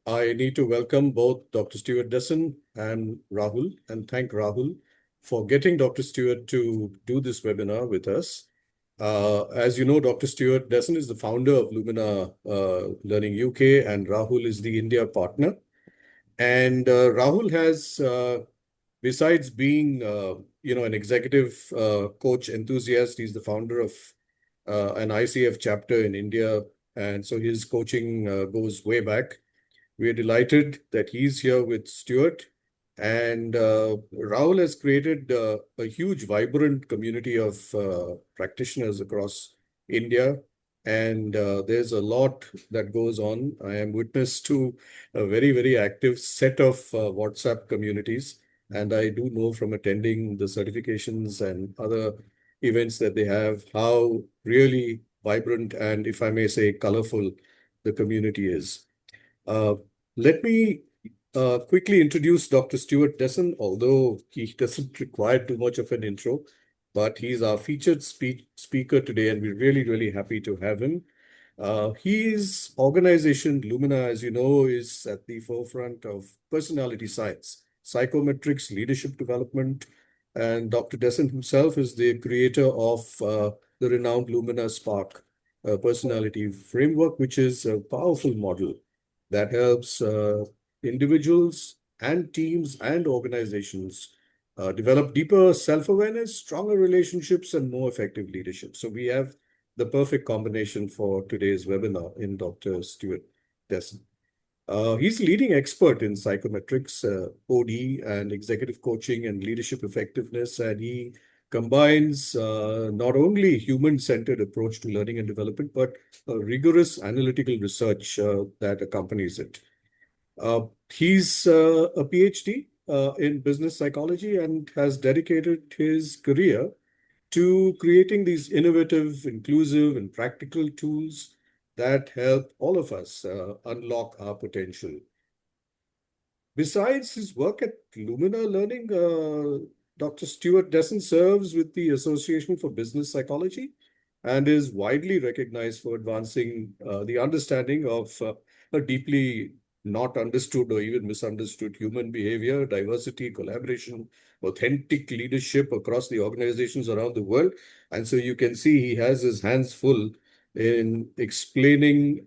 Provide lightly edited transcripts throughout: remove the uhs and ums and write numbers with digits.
I need to welcome both Dr. Stewart Desson and Rahul, and thank Rahul for getting Dr. Stewart to do this webinar with us. As you know, Dr. Stewart Desson is the founder of Lumina Learning UK, and Rahul is the India partner. And Rahul has, besides being, an executive coach enthusiast, he's the founder of an ICF chapter in India, and so his coaching goes way back. We are delighted that he's here with Stewart. And Rahul has created a huge, vibrant community of practitioners across India. And there's a lot that goes on. I am witness to a very, very active set of WhatsApp communities. And I do know from attending the certifications and other events that they have how really vibrant and, if I may say, colorful the community is. Uh, Let me quickly introduce Dr. Stewart Desson, although he doesn't require too much of an intro, but he's our featured speaker today, and we're really, really happy to have him. His organization, Lumina, as you know, is at the forefront of personality science, psychometrics, leadership development, and Dr. Desson himself is the creator of the renowned Lumina Spark personality framework, which is a powerful model that helps individuals and teams and organizations develop deeper self-awareness, stronger relationships, and more effective leadership. So we have the perfect combination for today's webinar in Dr. Stewart Desson. He's a leading expert in psychometrics, OD, and executive coaching and leadership effectiveness, and he combines not only human-centered approach to learning and development, but a rigorous analytical research that accompanies it. He's a PhD in business psychology and has dedicated his career to creating these innovative, inclusive, and practical tools that help all of us unlock our potential. Besides his work at Lumina Learning, Dr. Stewart Desson serves with the Association for Business Psychology and is widely recognized for advancing the understanding of a deeply not understood or even misunderstood human behavior, diversity, collaboration, authentic leadership across the organizations around the world. And so you can see he has his hands full in explaining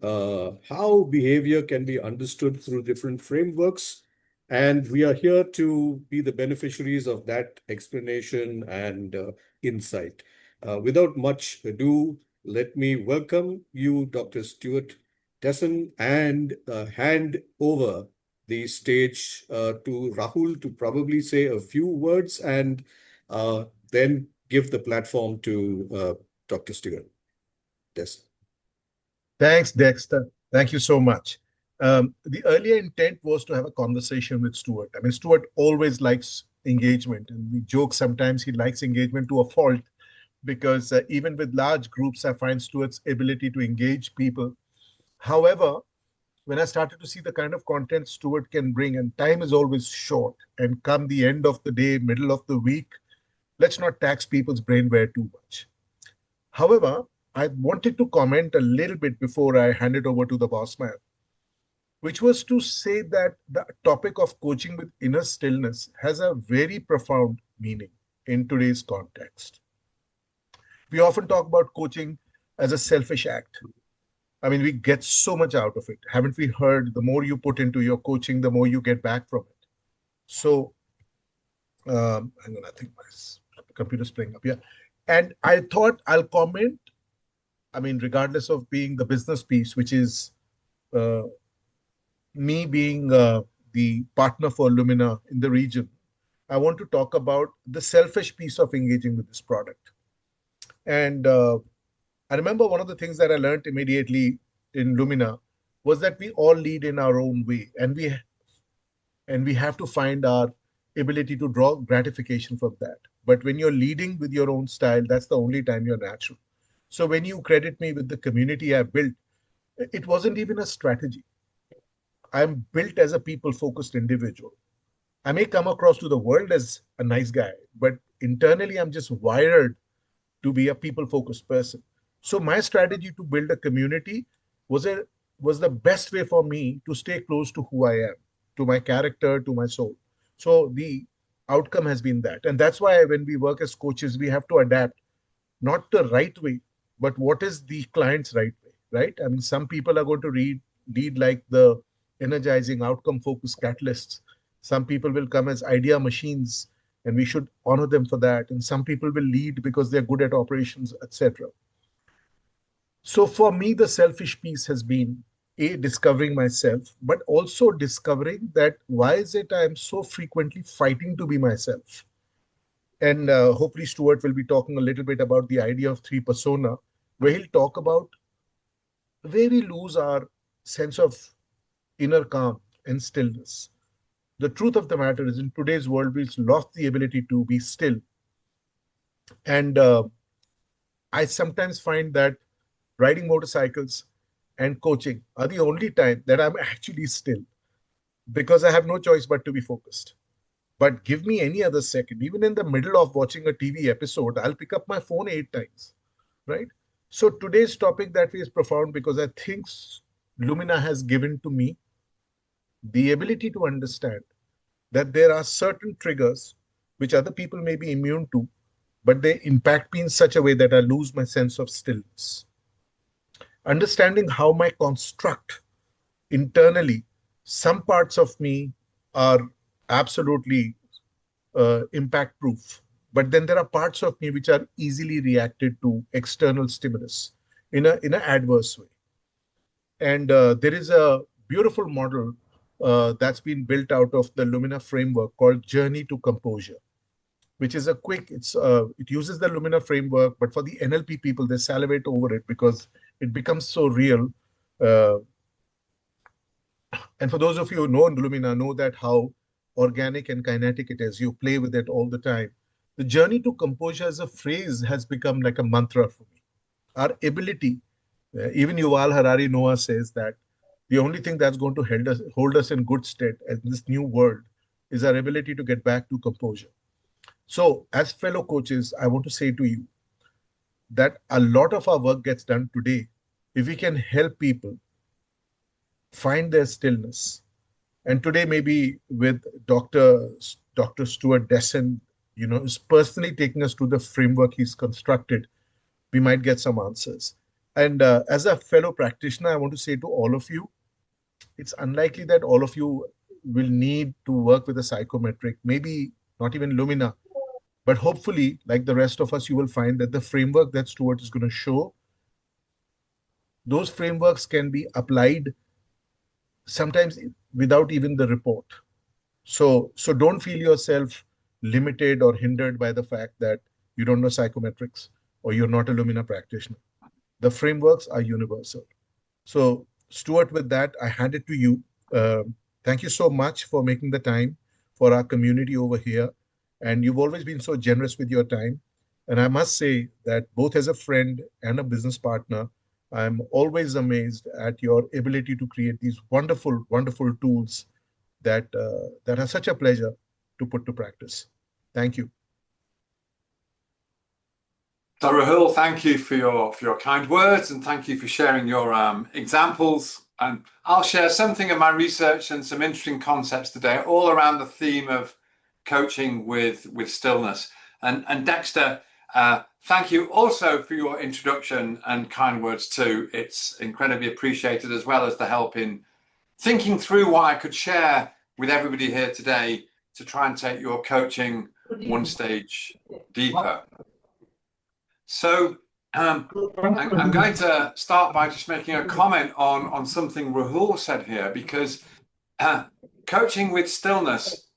how behavior can be understood through different frameworks. And we are here to be the beneficiaries of that explanation and insight. Without much ado, let me welcome you, Dr. Stewart Desson, and hand over the stage to Rahul to probably say a few words and then give the platform to Dr. Stewart Desson. Thanks, Dexter. Thank you so much. The earlier intent was to have a conversation with Stewart. I mean, Stewart always likes engagement, and we joke sometimes he likes engagement to a fault because even with large groups, I find Stewart's ability to engage people. However, when I started to see the kind of content Stewart can bring, and time is always short, and come the end of the day, middle of the week, let's not tax people's brainware too much. However, I wanted to comment a little bit before I hand it over to the boss man, which was to say that the topic of coaching with inner stillness has a very profound meaning in today's context. We often talk about coaching as a selfish act. I mean, we get so much out of it. Haven't we heard the more you put into your coaching, the more you get back from it? So, hang on, I think my computer's playing up. Yeah. And I thought I'll comment. I mean, regardless of being the business piece, which is uh, me being the partner for Lumina in the region, I want to talk about the selfish piece of engaging with this product. And I remember one of the things that I learned immediately in Lumina was that we all lead in our own way, and we have to find our ability to draw gratification from that. But when you're leading with your own style, that's the only time you're natural. So when you credit me with the community I built, it wasn't even a strategy. I'm built as a people focused individual. I may come across to the world as a nice guy, but internally, I'm just wired to be a people focused person. So, my strategy to build a community was a was the best way for me to stay close to who I am, to my character, to my soul. So the outcome has been that. And that's why when we work as coaches, we have to adapt not the right way, but what is the client's right way, right? I mean, some people are going to lead like the energizing outcome focused catalysts. Some people will come as idea machines, and we should honor them for that. And some people will lead because they're good at operations, etc. So for me, the selfish piece has been a discovering myself, but also discovering that why is it I am so frequently fighting to be myself? And hopefully, Stewart will be talking a little bit about the idea of three persona, where he'll talk about where we lose our sense of inner calm and stillness. The truth of the matter is, in today's world, we've lost the ability to be still. And I sometimes find that riding motorcycles and coaching are the only time that I'm actually still because I have no choice but to be focused. But give me any other second, even in the middle of watching a TV episode, I'll pick up my phone 8 times, right? So today's topic that is profound because I think Lumina has given to me the ability to understand that there are certain triggers which other people may be immune to, but they impact me in such a way that I lose my sense of stillness. Understanding how my construct internally, some parts of me are absolutely impact proof. But then there are parts of me which are easily reacted to external stimulus in an adverse way. And there is a beautiful model that's been built out of the Lumina framework called Journey to Composure, which is a quick, it uses the Lumina framework, but for the NLP people, they salivate over it because it becomes so real. Uh, and for those of you who know Lumina, know that how organic and kinetic it is. You play with it all the time. The journey to composure as a phrase has become like a mantra for me. Our ability, even Yuval Harari Noah says that the only thing that's going to hold us in good stead in this new world is our ability to get back to composure. So, as fellow coaches, I want to say to you that a lot of our work gets done today if we can help people find their stillness. And today, maybe with Dr. Stewart Desson, is personally taking us to the framework he's constructed, we might get some answers. And as a fellow practitioner, I want to say to all of you, it's unlikely that all of you will need to work with a psychometric, maybe not even Lumina, but hopefully, like the rest of us, you will find that the framework that Stewart is going to show, those frameworks can be applied sometimes without even the report. So don't feel yourself limited or hindered by the fact that you don't know psychometrics or you're not a Lumina practitioner. The frameworks are universal. So, Stuart, with that, I hand it to you. Thank you so much for making the time for our community over here. And you've always been so generous with your time. And I must say that both as a friend and a business partner, I'm always amazed at your ability to create these wonderful, wonderful tools that are such a pleasure to put to practice. Thank you. So Rahul, thank you for your kind words and thank you for sharing your examples. And I'll share something of my research and some interesting concepts today, all around the theme of coaching with stillness. And Dexter, thank you also for your introduction and kind words too. It's incredibly appreciated, as well as the help in thinking through what I could share with everybody here today to try and take your coaching one stage deeper. So I'm going to start by just making a comment on something Rahul said here, because coaching with stillness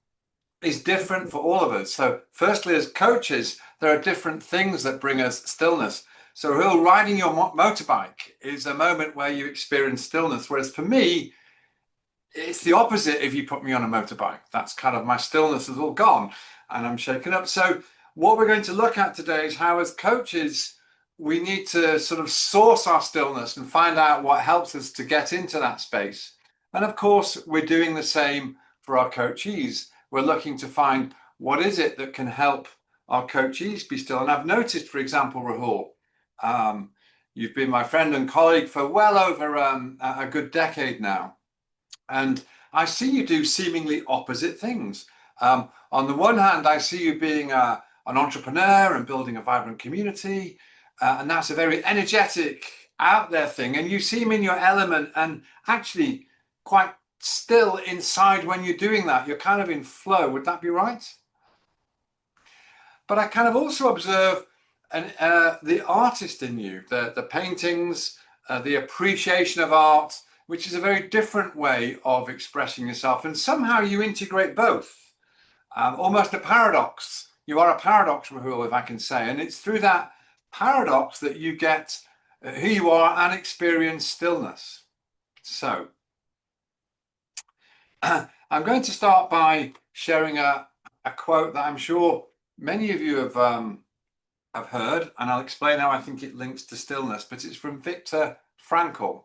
is different for all of us. So firstly, as coaches, there are different things that bring us stillness. So Rahul, riding your motorbike is a moment where you experience stillness, whereas for me, it's the opposite. If you put me on a motorbike, that's kind of my stillness is all gone and I'm shaken up. So what we're going to look at today is how, as coaches, we need to sort of source our stillness and find out what helps us to get into that space. And of course, we're doing the same for our coachees. We're looking to find what is it that can help our coachees be still. And I've noticed, for example, Rahul, You've been my friend and colleague for well over a good decade now. And I see you do seemingly opposite things. On the one hand, I see you being an entrepreneur and building a vibrant community. And that's a very energetic, out there thing. And you seem in your element and actually quite still inside when you're doing that. You're kind of in flow. Would that be right? But I kind of also observe the artist in you, the paintings, the appreciation of art, which is a very different way of expressing yourself. And somehow you integrate both, almost a paradox. You are a paradox, Rahul, if I can say. And it's through that paradox that you get who you are and experience stillness. So I'm going to start by sharing a quote that I'm sure many of you have heard, and I'll explain how I think it links to stillness, but it's from Viktor Frankl,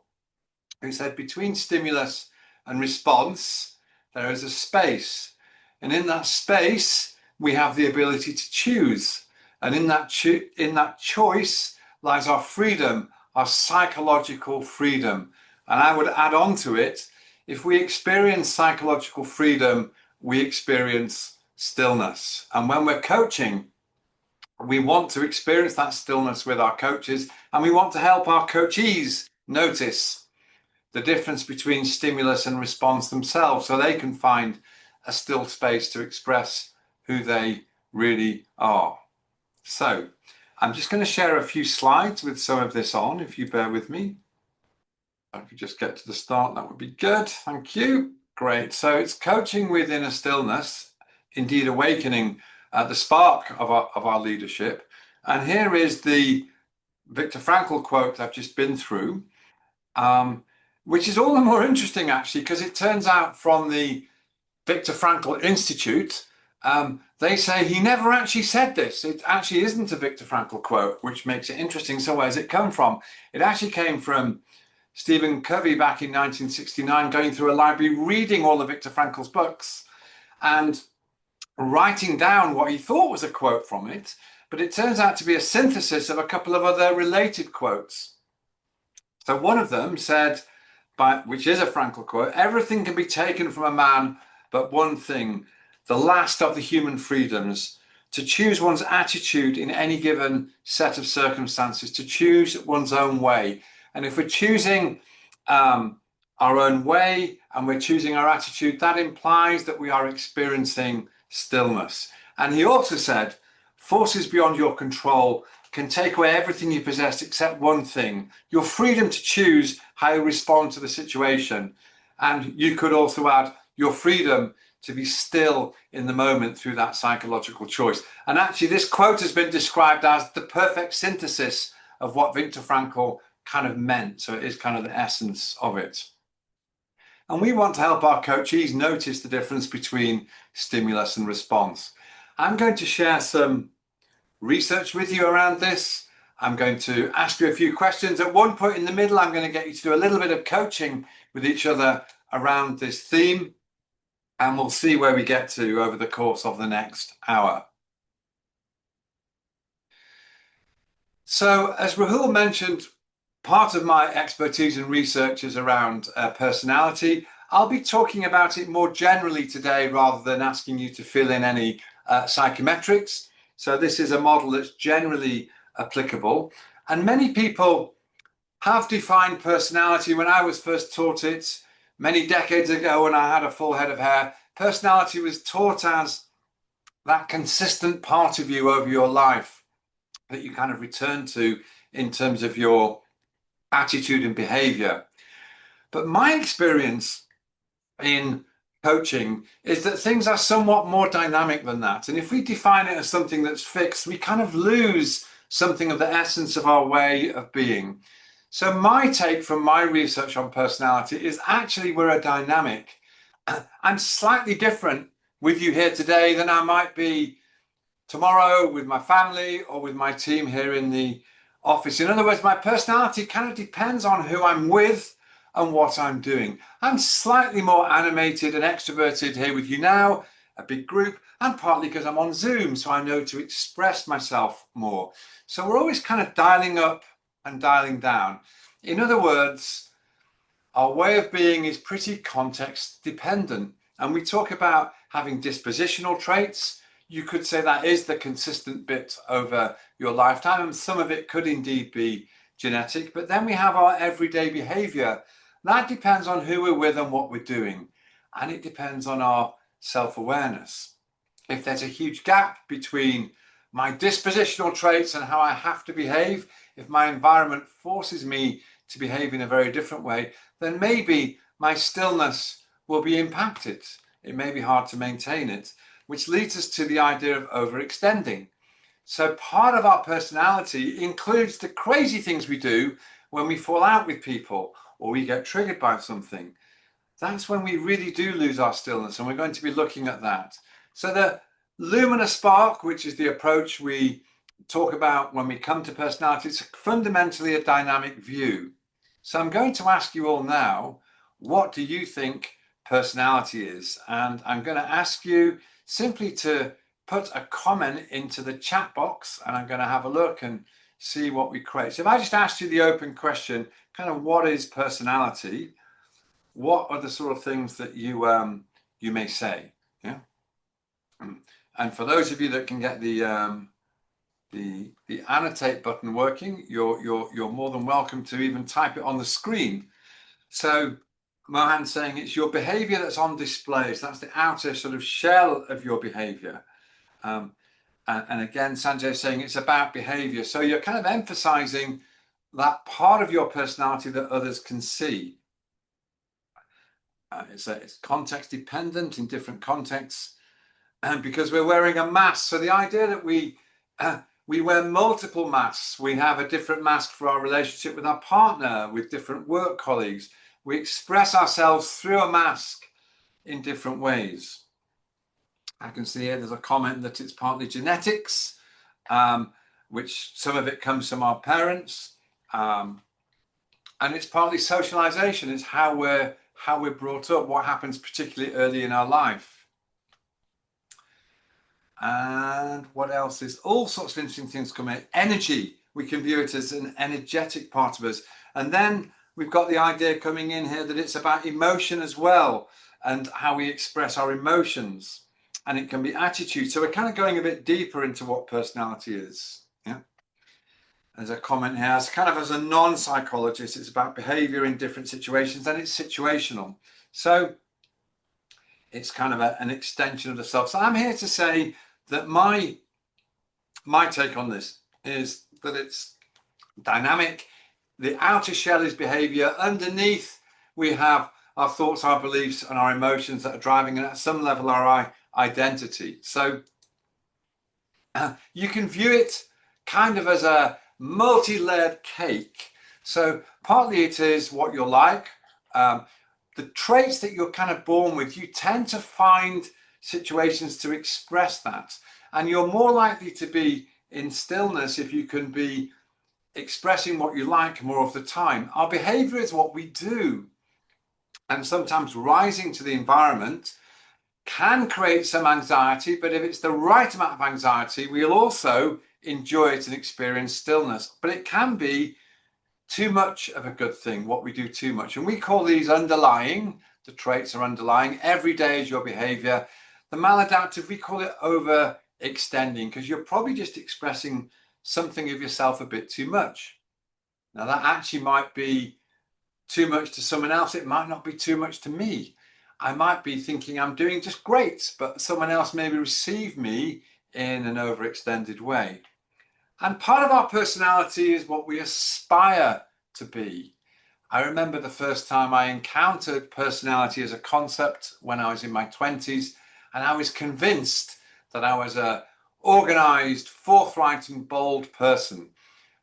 who said, between stimulus and response, there is a space. And in that space, we have the ability to choose. And in that choice lies our freedom, our psychological freedom. And I would add on to it, if we experience psychological freedom, we experience stillness. And when we're coaching, we want to experience that stillness with our coaches, and we want to help our coachees notice the difference between stimulus and response themselves, so they can find a still space to express who they really are. So I'm just going to share a few slides with some of this on, if you bear with me. If I could just get to the start, that would be good. Thank you. Great. So it's coaching with inner stillness, indeed awakening the spark of our leadership. And here is the Viktor Frankl quote I've just been through, which is all the more interesting, actually, because it turns out from the Viktor Frankl Institute, they say he never actually said this. It actually isn't a Viktor Frankl quote, which makes it interesting. So where's it come from? It actually came from Stephen Covey back in 1969, going through a library, reading all of Viktor Frankl's books and writing down what he thought was a quote from it. But it turns out to be a synthesis of a couple of other related quotes. So one of them said, which is a Frankl quote, everything can be taken from a man but one thing, the last of the human freedoms, to choose one's attitude in any given set of circumstances, to choose one's own way. And if we're choosing our own way and we're choosing our attitude, that implies that we are experiencing stillness. And he also said, forces beyond your control can take away everything you possess except one thing, your freedom to choose how you respond to the situation. And you could also add your freedom to be still in the moment through that psychological choice. And actually, this quote has been described as the perfect synthesis of what Viktor Frankl kind of meant. So it is kind of the essence of it. And we want to help our coachees notice the difference between stimulus and response. I'm going to share some research with you around this. I'm going to ask you a few questions. At one point in the middle, I'm going to get you to do a little bit of coaching with each other around this theme. And we'll see where we get to over the course of the next hour. So, as Rahul mentioned, part of my expertise and research is around personality. I'll be talking about it more generally today rather than asking you to fill in any psychometrics. So this is a model that's generally applicable. And many people have defined personality. When I was first taught it many decades ago, when I had a full head of hair, personality was taught as that consistent part of you over your life that you kind of return to in terms of your attitude and behavior. But my experience in coaching is that things are somewhat more dynamic than that. And if we define it as something that's fixed, we kind of lose something of the essence of our way of being. So my take from my research on personality is actually we're a dynamic. I'm slightly different with you here today than I might be tomorrow with my family or with my team here in the office. In other words, my personality kind of depends on who I'm with and what I'm doing. I'm slightly more animated and extroverted here with you now, a big group, and partly because I'm on Zoom, so I know to express myself more. So we're always kind of dialing up and dialing down. In other words, our way of being is pretty context dependent. And we talk about having dispositional traits. You could say that is the consistent bit over your lifetime, and some of it could indeed be genetic. But then we have our everyday behavior. That depends on who we're with and what we're doing. And it depends on our self-awareness. If there's a huge gap between my dispositional traits and how I have to behave, if my environment forces me to behave in a very different way, then maybe my stillness will be impacted. It may be hard to maintain it, which leads us to the idea of overextending. So part of our personality includes the crazy things we do when we fall out with people or we get triggered by something. That's when we really do lose our stillness, and we're going to be looking at that. So the Lumina spark, which is the approach we talk about when we come to personality, it's fundamentally a dynamic view. So I'm going to ask you all now, what do you think personality is? And I'm going to ask you simply to put a comment into the chat box, and I'm going to have a look and see what we create. So if I just asked you the open question, kind of what is personality? What are the sort of things that you may say? Yeah. And for those of you that can get the annotate button working, you're more than welcome to even type it on the screen. So Mohan's saying it's your behavior that's on display. So that's the outer sort of shell of your behavior. And again, Sanjay's saying it's about behavior. So you're kind of emphasizing that part of your personality that others can see. It's context dependent in different contexts, and because we're wearing a mask. So the idea that we wear multiple masks, we have a different mask for our relationship with our partner, with different work colleagues. We express ourselves through a mask in different ways. I can see here there's a comment that it's partly genetics, which some of it comes from our parents, and it's partly socialization. It's how we're brought up, what happens particularly early in our life. And what else is all sorts of interesting things coming. Energy, we can view it as an energetic part of us. And then we've got the idea coming in here that it's about emotion as well, and how we express our emotions. And it can be attitude. So we're kind of going a bit deeper into what personality is. Yeah. There's a comment here, as kind of as a non-psychologist, it's about behavior in different situations, and it's situational. So it's kind of an extension of the self. So I'm here to say that my take on this is that it's dynamic. The outer shell is behavior. Underneath, we have our thoughts, our beliefs, and our emotions that are driving, and at some level, our identity. So you can view it kind of as a multi-layered cake. So partly it is what you're like. The traits that you're kind of born with, you tend to find situations to express that. And you're more likely to be in stillness if you can be expressing what you like more of the time. Our behavior is what we do. And sometimes rising to the environment can create some anxiety, but if it's the right amount of anxiety, we'll also enjoy it and experience stillness. But it can be too much of a good thing, what we do too much. And we call these underlying. The traits are underlying. Every day is your behavior. The maladaptive, we call it overextending, because you're probably just expressing something of yourself a bit too much. Now, that actually might be too much to someone else. It might not be too much to me. I might be thinking I'm doing just great, but someone else maybe receive me in an overextended way. And part of our personality is what we aspire to be. I remember the first time I encountered personality as a concept when I was in my 20s, and I was convinced that I was an organized, forthright, and bold person.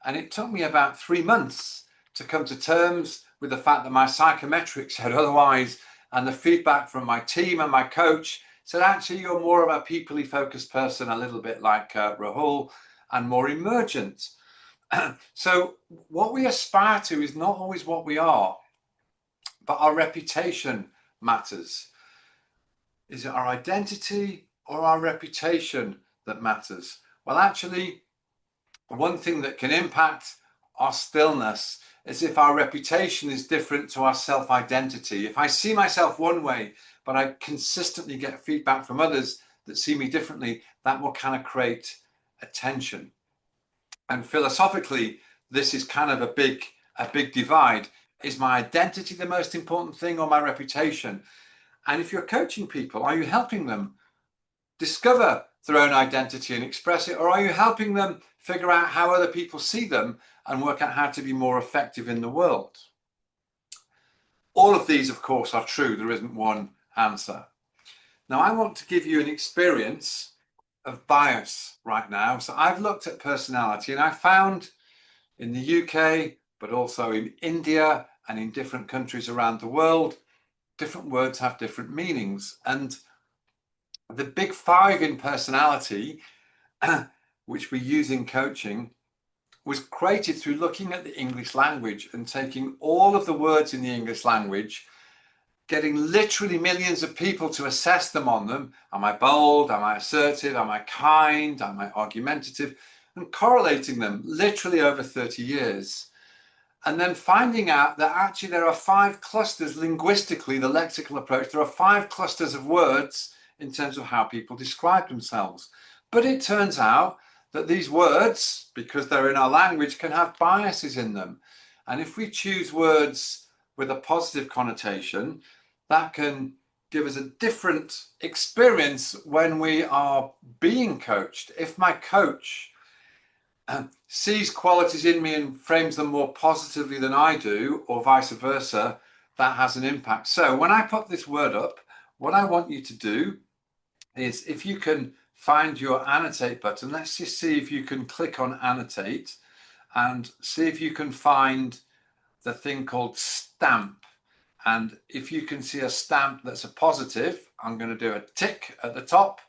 And it took me about 3 months to come to terms with the fact that my psychometrics said otherwise, and the feedback from my team and my coach said, actually, you're more of a people-y focused person, a little bit like Rahul, and more emergent. So what we aspire to is not always what we are, but our reputation matters. Is it our identity or our reputation that matters? Well, actually, one thing that can impact our stillness, as if our reputation is different to our self-identity. If I see myself one way, but I consistently get feedback from others that see me differently, that will kind of create a tension. And philosophically, this is kind of a big divide. Is my identity the most important thing, or my reputation? And if you're coaching people, are you helping them discover their own identity and express it, or are you helping them figure out how other people see them and work out how to be more effective in the world? All of these, of course, are true. There isn't one answer. Now, I want to give you an experience of bias right now. So I've looked at personality, and I found in the UK, but also in India and in different countries around the world, different words have different meanings. And the big five in personality, which we use in coaching, was created through looking at the English language and taking all of the words in the English language, getting literally millions of people to assess them on them. Am I bold? Am I assertive? Am I kind? Am I argumentative? And correlating them literally over 30 years. And then finding out that actually there are 5 clusters linguistically, the lexical approach, there are 5 clusters of words in terms of how people describe themselves. But it turns out that these words, because they're in our language, can have biases in them. And if we choose words with a positive connotation, that can give us a different experience when we are being coached. If my coach sees qualities in me and frames them more positively than I do, or vice versa, that has an impact. So when I put this word up, what I want you to do is, if you can find your annotate button, let's just see if you can click on annotate and see if you can find the thing called stamp. And if you can see a stamp that's a positive, I'm going to do a tick at the top.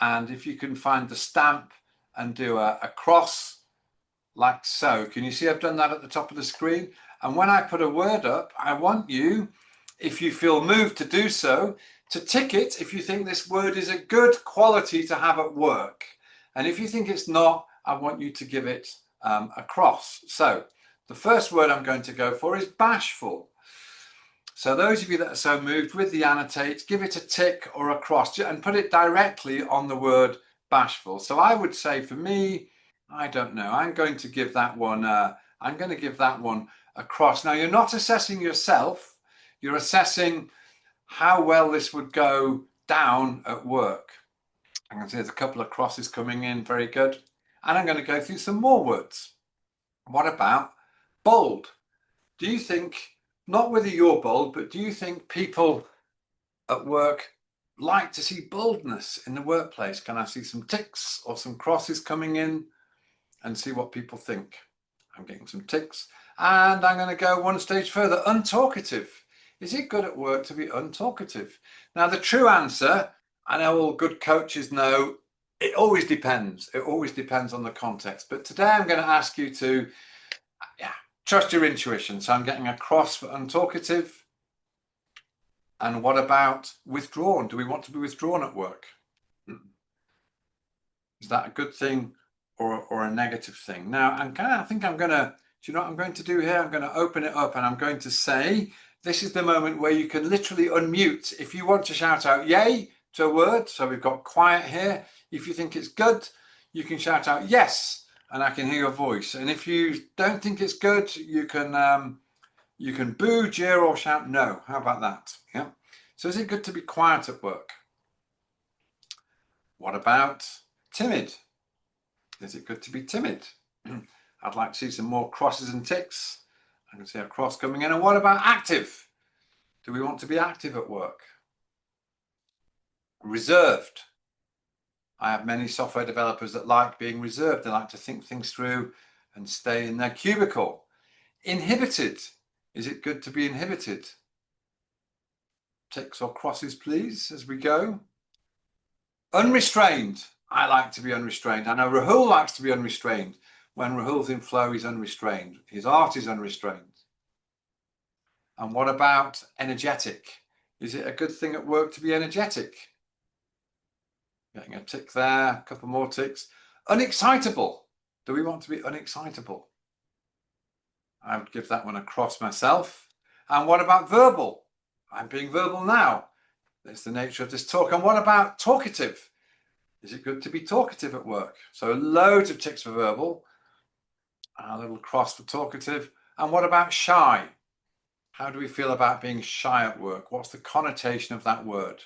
And if you can find the stamp and do a cross like so. Can you see I've done that at the top of the screen? And when I put a word up, I want you, if you feel moved to do so, to tick it if you think this word is a good quality to have at work. And if you think it's not, I want you to give it a cross. So the first word I'm going to go for is bashful. So those of you that are so moved with the annotate, give it a tick or a cross and put it directly on the word bashful. So I would say, for me, I don't know, I'm going to give that one a cross. Now, you're not assessing yourself, you're assessing how well this would go down at work. I can see there's a couple of crosses coming in, very good. And I'm going to go through some more words. What about bold? Do you think, not whether you're bold, but do you think people at work like to see boldness in the workplace? Can I see some ticks or some crosses coming in and see what people think? I'm getting some ticks. And I'm going to go one stage further. Untalkative. Is it good at work to be untalkative? Now, the true answer, I know all good coaches know, it always depends. It always depends on the context. But today I'm going to ask you to trust your intuition. So I'm getting a cross for untalkative. And what about withdrawn? Do we want to be withdrawn at work? Is that a good thing or a negative thing? Now, I think I'm going to, do you know what I'm going to do here? I'm going to open it up and I'm going to say, this is the moment where you can literally unmute. If you want to shout out yay to a word, so we've got quiet here. If you think it's good, you can shout out yes, and I can hear your voice. And if you don't think it's good, you can boo, jeer, or shout no. How about that? Yeah. So is it good to be quiet at work? What about timid? Is it good to be timid? I'd like to see some more crosses and ticks. I can see a cross coming in. And what about active? Do we want to be active at work? Reserved. I have many software developers that like being reserved. They like to think things through and stay in their cubicle. Inhibited. Is it good to be inhibited? Ticks or crosses, please, as we go. Unrestrained. I like to be unrestrained. I know Rahul likes to be unrestrained. When Rahul's in flow, he's unrestrained. His art is unrestrained. And what about energetic? Is it a good thing at work to be energetic? Getting a tick there, a couple more ticks. Unexcitable. Do we want to be unexcitable? I would give that one a cross myself. And what about verbal? I'm being verbal now. That's the nature of this talk. And what about talkative? Is it good to be talkative at work? So loads of ticks for verbal, a little cross for talkative. And what about shy? How do we feel about being shy at work? What's the connotation of that word?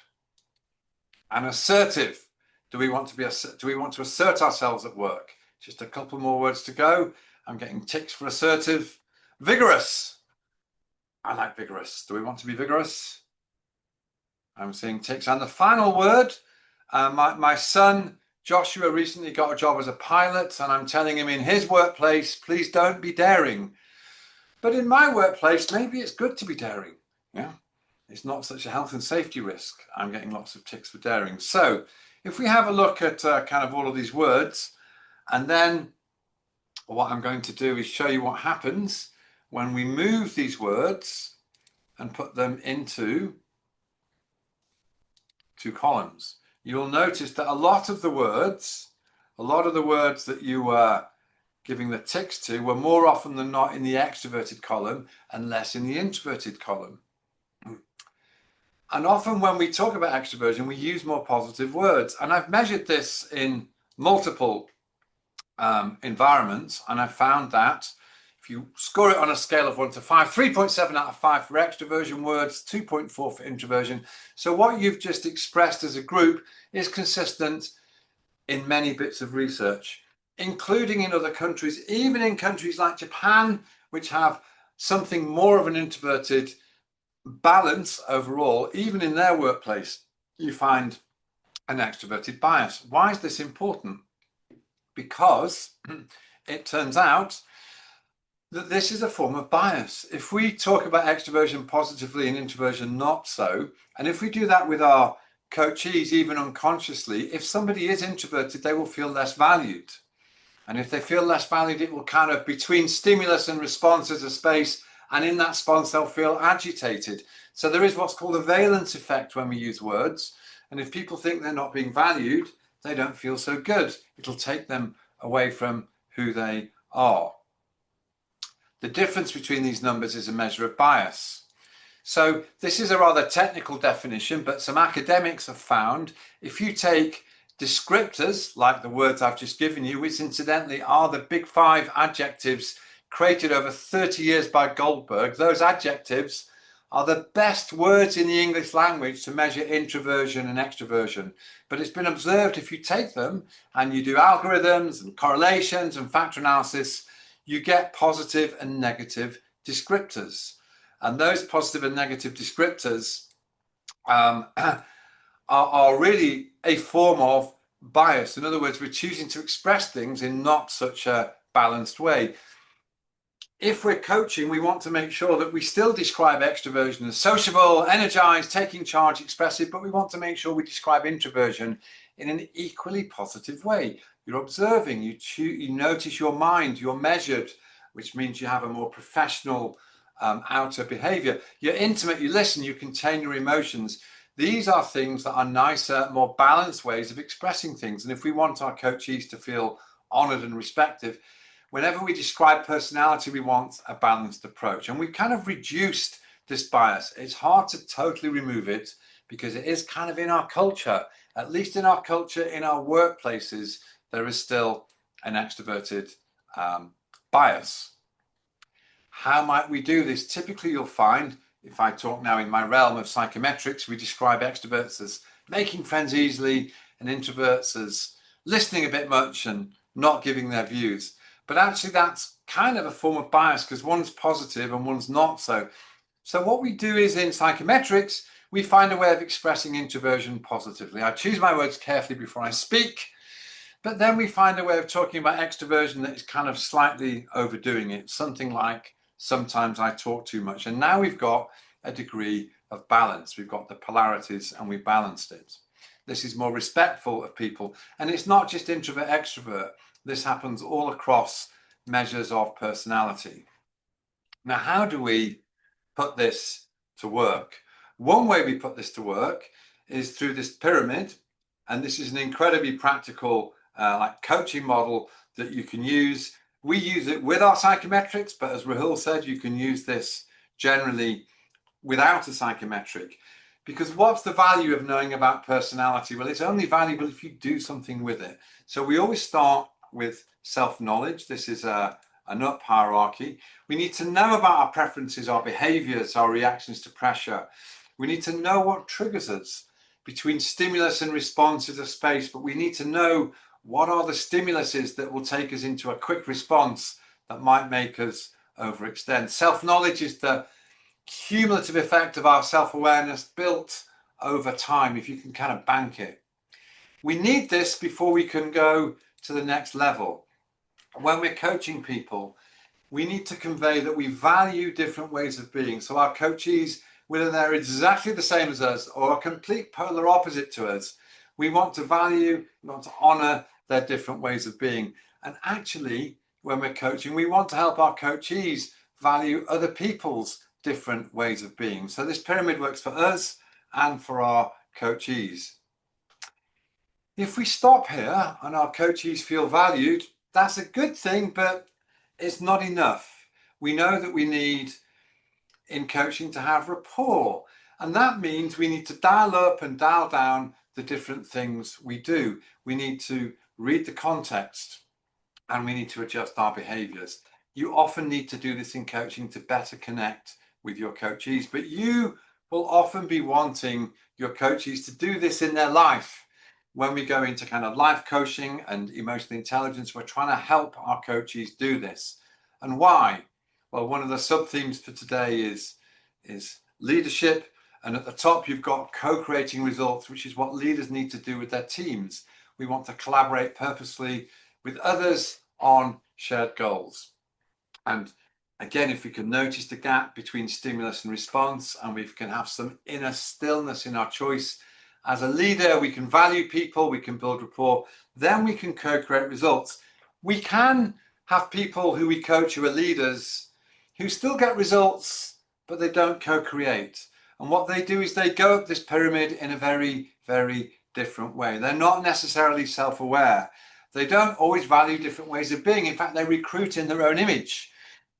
And assertive. Do we want to assert ourselves at work? Just a couple more words to go. I'm getting ticks for assertive. Vigorous. I like vigorous. Do we want to be vigorous? I'm seeing ticks. And the final word, my son Joshua recently got a job as a pilot, and I'm telling him in his workplace, please don't be daring. But in my workplace, maybe it's good to be daring. Yeah, it's not such a health and safety risk. I'm getting lots of ticks for daring. So if we have a look at kind of all of these words, and then what I'm going to do is show you what happens when we move these words and put them into 2 columns. You'll notice that a lot of the words that you were giving the ticks to were more often than not in the extroverted column and less in the introverted column. And often when we talk about extroversion, we use more positive words. And I've measured this in multiple environments, and I found that if you score it on a scale of 1 to 5, 3.7 out of 5 for extroversion words, 2.4 for introversion. So what you've just expressed as a group is consistent in many bits of research, including in other countries, even in countries like Japan, which have something more of an introverted balance overall. Even in their workplace, you find an extroverted bias. Why is this important? Because it turns out that this is a form of bias. If we talk about extroversion positively and introversion not so, and if we do that with our coachees, even unconsciously, if somebody is introverted, they will feel less valued. And if they feel less valued, it will kind of, between stimulus and response, there's a space, and in that response, they'll feel agitated. So there is what's called a valence effect when we use words. And if people think they're not being valued, they don't feel so good. It'll take them away from who they are. The difference between these numbers is a measure of bias. So this is a rather technical definition, but some academics have found if you take descriptors like the words I've just given you, which incidentally are the big 5 adjectives created over 30 years by Goldberg, those adjectives are the best words in the English language to measure introversion and extroversion. But it's been observed if you take them and you do algorithms and correlations and factor analysis, you get positive and negative descriptors. And those positive and negative descriptors are really a form of bias. In other words, we're choosing to express things in not such a balanced way. If we're coaching, we want to make sure that we still describe extroversion as sociable, energized, taking charge, expressive, but we want to make sure we describe introversion in an equally positive way. You're observing, you notice your mind, you're measured, which means you have a more professional outer behavior. You're intimate, you listen, you contain your emotions. These are things that are nicer, more balanced ways of expressing things. And if we want our coachees to feel honored and respected, whenever we describe personality, we want a balanced approach. And we've kind of reduced this bias. It's hard to totally remove it because it is kind of in our culture. At least in our culture, in our workplaces, there is still an extroverted bias. How might we do this? Typically, you'll find, if I talk now in my realm of psychometrics, we describe extroverts as making friends easily and introverts as listening a bit much and not giving their views. But actually, that's kind of a form of bias because one's positive and one's not so. So what we do is in psychometrics, we find a way of expressing introversion positively. I choose my words carefully before I speak, but then we find a way of talking about extroversion that is kind of slightly overdoing it. Something like, sometimes I talk too much. And now we've got a degree of balance. We've got the polarities and we've balanced it. This is more respectful of people. And it's not just introvert, extrovert. This happens all across measures of personality. Now, how do we put this to work? One way we put this to work is through this pyramid. And this is an incredibly practical like coaching model that you can use. We use it with our psychometrics, but as Rahul said, you can use this generally without a psychometric. Because what's the value of knowing about personality? Well, it's only valuable if you do something with it. So we always start with self-knowledge. This is an up hierarchy. We need to know about our preferences, our behaviors, our reactions to pressure. We need to know what triggers us. Between stimulus and response is a space, but we need to know what are the stimuluses that will take us into a quick response that might make us overextend. Self-knowledge is the cumulative effect of our self-awareness built over time, if you can kind of bank it. We need this before we can go to the next level. When we're coaching people, we need to convey that we value different ways of being. So our coachees, whether they're exactly the same as us or a complete polar opposite to us, we want to value, we want to honor their different ways of being. And actually, when we're coaching, we want to help our coachees value other people's different ways of being. So this pyramid works for us and for our coachees. If we stop here and our coachees feel valued, that's a good thing, but it's not enough. We know that we need in coaching to have rapport, and that means we need to dial up and dial down the different things we do. We need to read the context and we need to adjust our behaviors. You often need to do this in coaching to better connect with your coachees, but you will often be wanting your coachees to do this in their life. When we go into kind of life coaching and emotional intelligence, we're trying to help our coachees do this. And why? Well, one of the sub-themes for today is leadership. And at the top, you've got co-creating results, which is what leaders need to do with their teams. We want to collaborate purposely with others on shared goals. And again, if we can notice the gap between stimulus and response, and we can have some inner stillness in our choice, as a leader, we can value people, we can build rapport, then we can co-create results. We can have people who we coach who are leaders who still get results, but they don't co-create. And what they do is they go up this pyramid in a very, very different way. They're not necessarily self-aware. They don't always value different ways of being. In fact, they recruit in their own image.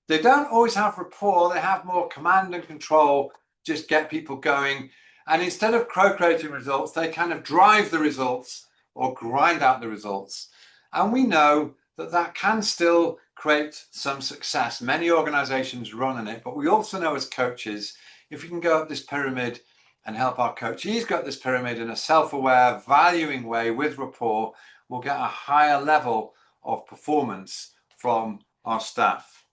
They don't always have rapport. They have more command and control, just get people going. And instead of co-creating results, they kind of drive the results or grind out the results. And we know that that can still create some success. Many organizations run on it, but we also know as coaches, if we can go up this pyramid and help our coachees go up this pyramid in a self-aware, valuing way with rapport, we'll get a higher level of performance from our staff.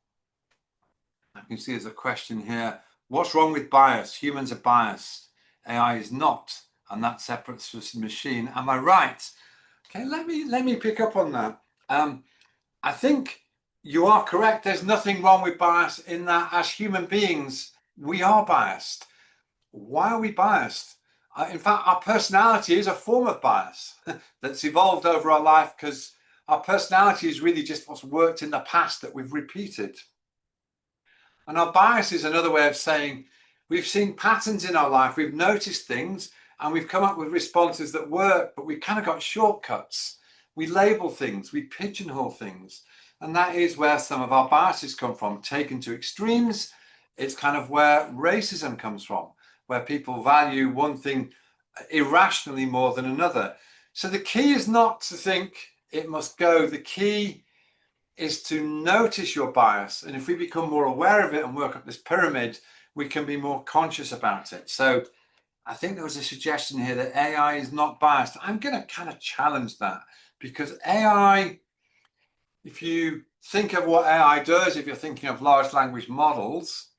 I can see there's a question here. What's wrong with bias? Humans are biased. AI is not, and that separates from the machine. Am I right? Okay, let me pick up on that. I think you are correct. There's nothing wrong with bias in that as human beings, we are biased. Why are we biased? In fact, our personality is a form of bias that's evolved over our life because our personality is really just what's worked in the past that we've repeated. And our bias is another way of saying we've seen patterns in our life, we've noticed things, and we've come up with responses that work, but we've kind of got shortcuts. We label things, we pigeonhole things. And that is where some of our biases come from. Taken to extremes, it's kind of where racism comes from, where people value one thing irrationally more than another. So the key is not to think it must go. The key is to notice your bias. And if we become more aware of it and work up this pyramid, we can be more conscious about it. So I think there was a suggestion here that AI is not biased. I'm going to kind of challenge that because AI, if you think of what AI does, if you're thinking of large language models,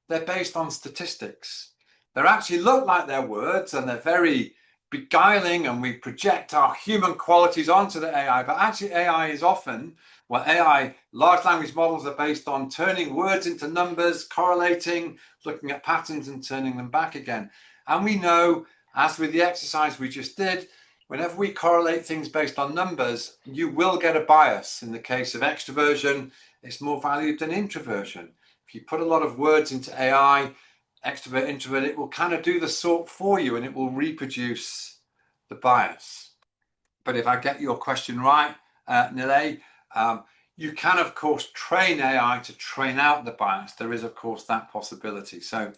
they're based on statistics. They actually look like they're words and they're very beguiling and we project our human qualities onto the AI, but actually AI is often, well, AI, large language models are based on turning words into numbers, correlating, looking at patterns and turning them back again. And we know, as with the exercise we just did, whenever we correlate things based on numbers, you will get a bias. In the case of extroversion, it's more valued than introversion. If you put a lot of words into AI, extrovert, introvert, it will kind of do the sort for you and it will reproduce the bias. But if I get your question right, Nile, You can, of course, train AI to train out the bias. There is, of course, that possibility. So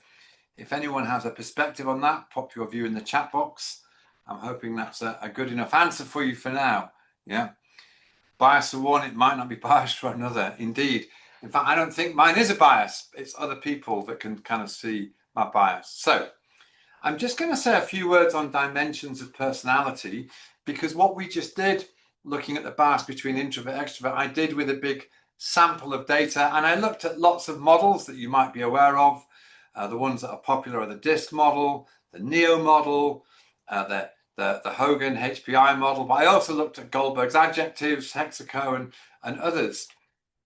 if anyone has a perspective on that, pop your view in the chat box. I'm hoping that's a good enough answer for you for now. Yeah. Bias for one, it might not be bias for another. Indeed. In fact, I don't think mine is a bias. It's other people that can kind of see my bias. So I'm just going to say a few words on dimensions of personality, because what we just did, looking at the bias between introvert and extrovert, I did with a big sample of data, and I looked at lots of models that you might be aware of. The ones that are popular are the DISC model, the NEO model, the Hogan HPI model, but I also looked at Goldberg's adjectives, Hexaco, and others.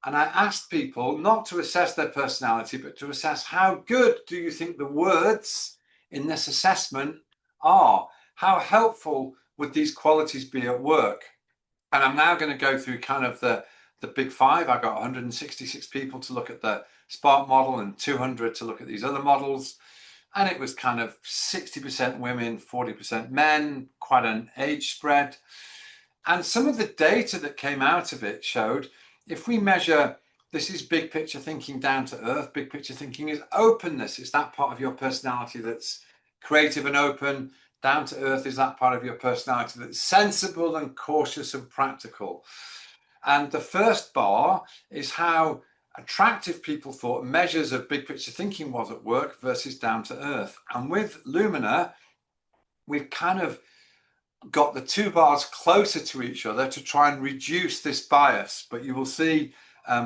And I asked people not to assess their personality, but to assess how good do you think the words in this assessment are? How helpful would these qualities be at work? And I'm now going to go through kind of the big five. I got 166 people to look at the Spark model and 200 to look at these other models. And it was kind of 60% women, 40% men, quite an age spread. And some of the data that came out of it showed, if we measure, this is big picture thinking down to earth. Big picture thinking is openness. It's that part of your personality that's creative and open. Down to earth is that part of your personality that's sensible and cautious and practical. And the first bar is how attractive people thought measures of big picture thinking was at work versus down to earth. And with Lumina, we've kind of got the two bars closer to each other to try and reduce this bias. But you will see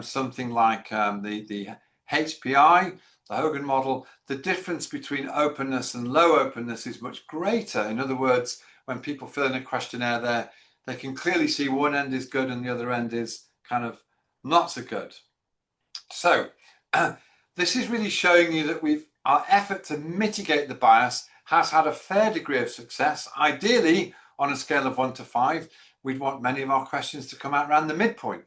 something like the HPI, the Hogan model, the difference between openness and low openness is much greater. In other words, when people fill in a questionnaire there, they can clearly see one end is good and the other end is kind of not so good. So this is really showing you that our effort to mitigate the bias has had a fair degree of success. Ideally, on a scale of 1 to 5, we'd want many of our questions to come out around the midpoint.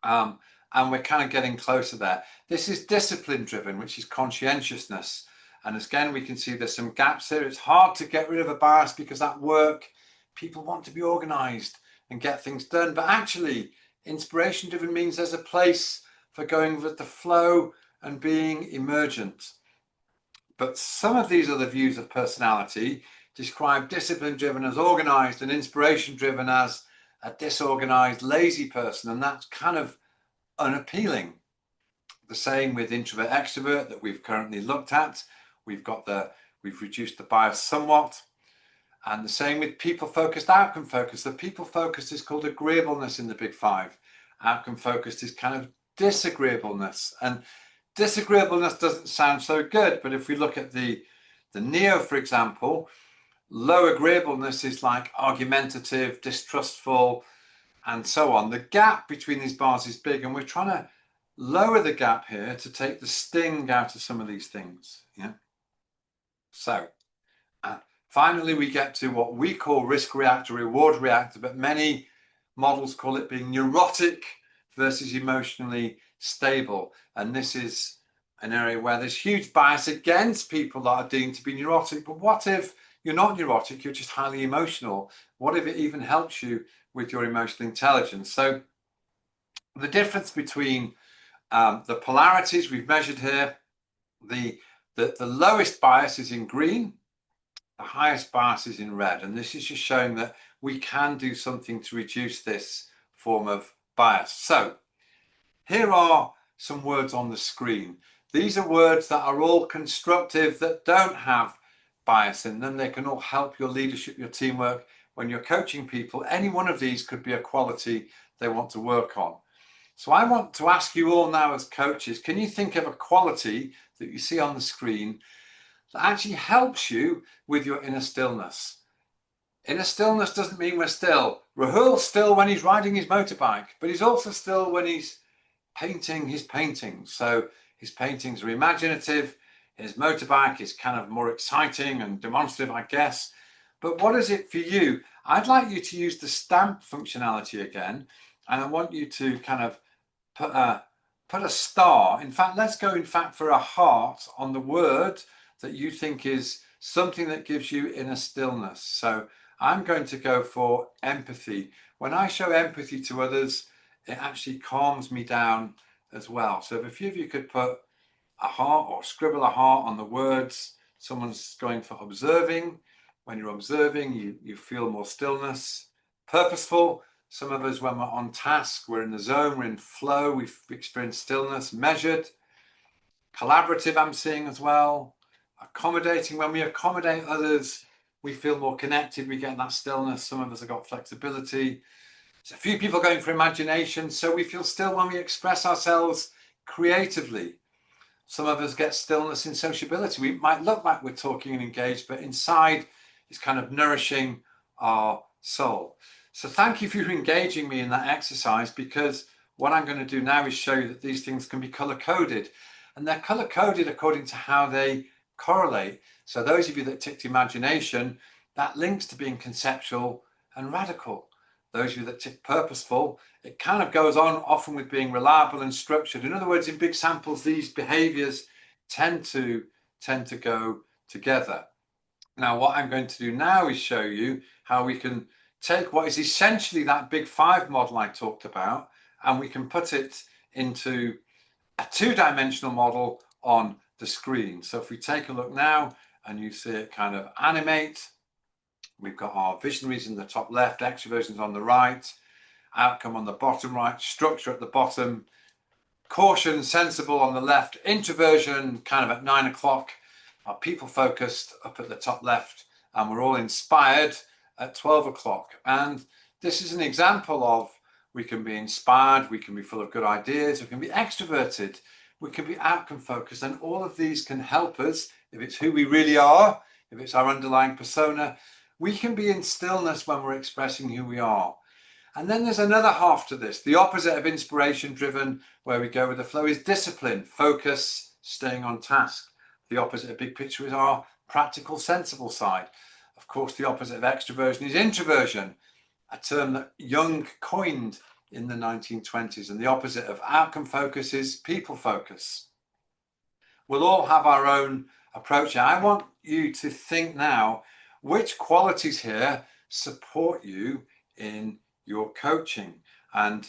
And we're kind of getting closer there. This is discipline driven, which is conscientiousness. And again, we can see there's some gaps here. It's hard to get rid of a bias because at work, people want to be organized and get things done. But actually, inspiration driven means there's a place for going with the flow and being emergent. But some of these other views of personality describe discipline driven as organized and inspiration driven as a disorganized, lazy person. And that's kind of unappealing. The same with introvert extrovert that we've currently looked at. We've reduced the bias somewhat. And the same with people focused, outcome focused. The people focused is called agreeableness in the big five. Outcome focused is kind of disagreeableness. And disagreeableness doesn't sound so good, but if we look at the NEO, for example, low agreeableness is like argumentative, distrustful, and so on. The gap between these bars is big, and we're trying to lower the gap here to take the sting out of some of these things. Yeah. So finally, we get to what we call risk reactor, reward reactor, but many models call it being neurotic versus emotionally stable. And this is an area where there's huge bias against people that are deemed to be neurotic. But what if you're not neurotic, you're just highly emotional? What if it even helps you with your emotional intelligence? So the difference between the polarities we've measured here, the lowest bias is in green, the highest bias is in red. And this is just showing that we can do something to reduce this form of bias. So here are some words on the screen. These are words that are all constructive, that don't have bias in them. They can all help your leadership, your teamwork. When you're coaching people, any one of these could be a quality they want to work on. So I want to ask you all now as coaches, can you think of a quality that you see on the screen that actually helps you with your inner stillness? Inner stillness doesn't mean we're still. Rahul's still when he's riding his motorbike, but he's also still when he's painting his paintings. So his paintings are imaginative. His motorbike is kind of more exciting and demonstrative, I guess. But what is it for you? I'd like you to use the stamp functionality again. And I want you to kind of put a star. In fact, let's go for a heart on the word that you think is something that gives you inner stillness. So I'm going to go for empathy. When I show empathy to others, it actually calms me down as well. So if a few of you could put a heart or scribble a heart on the words, someone's going for observing. When you're observing, you feel more stillness. Purposeful, some of us, when we're on task, we're in the zone, we're in flow, we've experienced stillness. Measured. Collaborative, I'm seeing as well. Accommodating, when we accommodate others, we feel more connected, we get that stillness. Some of us have got flexibility. There's a few people going for imagination, so we feel still when we express ourselves creatively. Some of us get stillness in sociability. We might look like we're talking and engaged, but inside it's kind of nourishing our soul. So thank you for engaging me in that exercise, because what I'm going to do now is show you that these things can be color-coded. And they're color-coded according to how they correlate. So those of you that ticked imagination, that links to being conceptual and radical. Those of you that tick purposeful, it kind of goes on often with being reliable and structured. In other words, in big samples, these behaviors tend to go together. Now, what I'm going to do now is show you how we can take what is essentially that big five model I talked about, and we can put it into a two-dimensional model on the screen. So if we take a look now and you see it kind of animate, we've got our visionaries in the top left, extroversions on the right, outcome on the bottom right, structure at the bottom, caution, sensible on the left, introversion kind of at 9 o'clock, our people focused up at the top left, and we're all inspired at 12 o'clock. And this is an example of we can be inspired, we can be full of good ideas, we can be extroverted, we can be outcome focused, and all of these can help us, if it's who we really are, if it's our underlying persona, we can be in stillness when we're expressing who we are. And then there's another half to this. The opposite of inspiration driven, where we go with the flow, is discipline, focus, staying on task. The opposite of big picture is our practical, sensible side. Of course, the opposite of extroversion is introversion, a term that Jung coined in the 1920s. And the opposite of outcome focus is people focus. We'll all have our own approach. I want you to think now, which qualities here support you in your coaching? And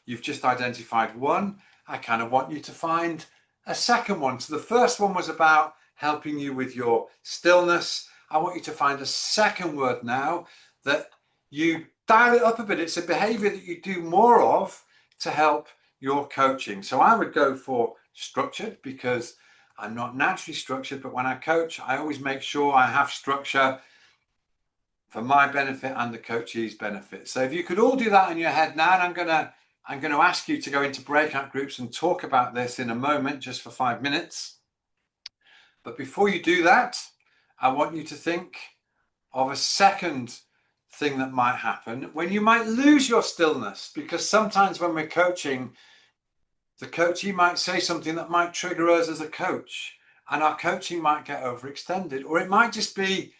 you've just identified one. I kind of want you to find a second one. So the first one was about helping you with your stillness. I want you to find a second word now that you dial it up a bit. It's a behavior that you do more of to help your coaching. So I would go for structured, because I'm not naturally structured, but when I coach, I always make sure I have structure for my benefit and the coachee's benefit. So if you could all do that in your head now, and I'm going to ask you to go into breakout groups and talk about this in a moment, just for 5 minutes. But before you do that, I want you to think of a second thing that might happen when you might lose your stillness, because sometimes when we're coaching, the coachee might say something that might trigger us as a coach, and our coaching might get overextended. Or it might just be,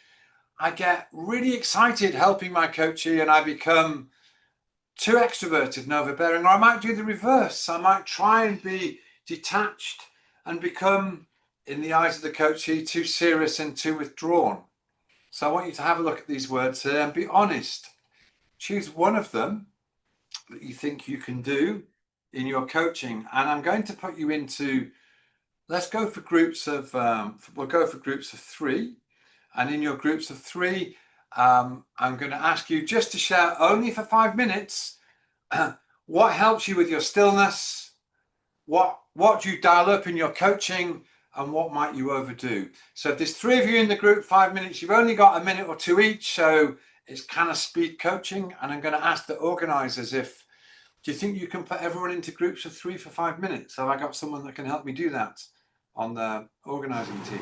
I get really excited helping my coachee and I become too extroverted and overbearing. Or I might do the reverse. I might try and be detached and become, in the eyes of the coachee, too serious and too withdrawn. So I want you to have a look at these words here and be honest. Choose one of them that you think you can do in your coaching. And I'm going to put you into, let's go for groups of, we'll go for groups of 3. And in your groups of 3, I'm going to ask you just to share only for 5 minutes what helps you with your stillness, what do you dial up in your coaching, and what might you overdo. So if there's 3 of you in the group, 5 minutes, you've only got a minute or 2 each, so it's kind of speed coaching. And I'm going to ask the organisers, do you think you can put everyone into groups of 3 for 5 minutes? Have I got someone that can help me do that on the organising team?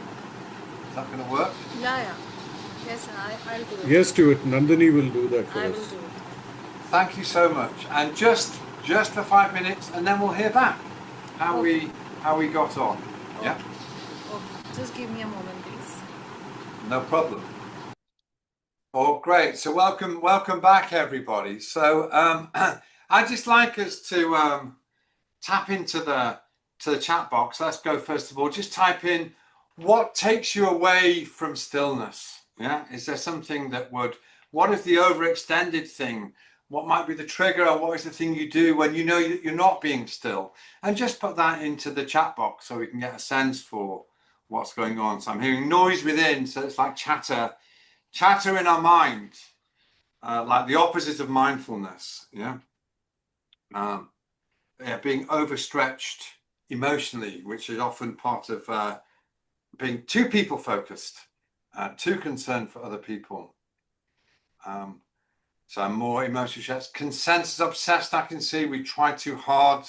Is that going to work? Yeah. Yes, I'll do it. Yes, Stewart. Nandini will do that for I will us. do it. Thank you so much. And just for 5 minutes, and then we'll hear back how we got on. Okay. Yeah. Okay. Just give me a moment, please. No problem. Oh, great. So welcome back, everybody. So I'd just like us to tap into the chat box. Let's go first of all. Just type in what takes you away from stillness. Yeah. Is there something that what is the overextended thing? what might be the trigger, or what is the thing you do when you know that you're not being still? And just put that into the chat box so we can get a sense for what's going on. So I'm hearing noise within, so it's like chatter in our mind, like the opposite of mindfulness. Being overstretched emotionally, which is often part of being too people focused, too concerned for other people. So I'm more emotionally stressed. Consensus obsessed, I can see. We try too hard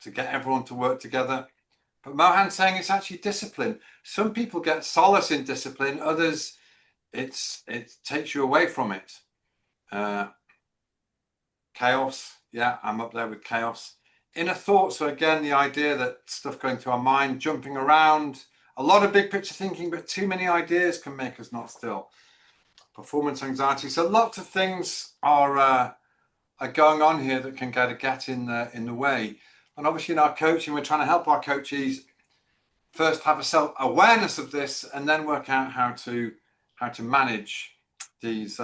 to get everyone to work together. But Mohan's saying it's actually discipline. Some people get solace in discipline. Others, it takes you away from it. Chaos. Yeah, I'm up there with chaos. Inner thought. So again, the idea that stuff going through our mind, jumping around, a lot of big picture thinking, but too many ideas can make us not still. Performance anxiety. So lots of things are going on here that can get in the way. And obviously in our coaching, we're trying to help our coachees first have a self-awareness of this, and then work out how to manage these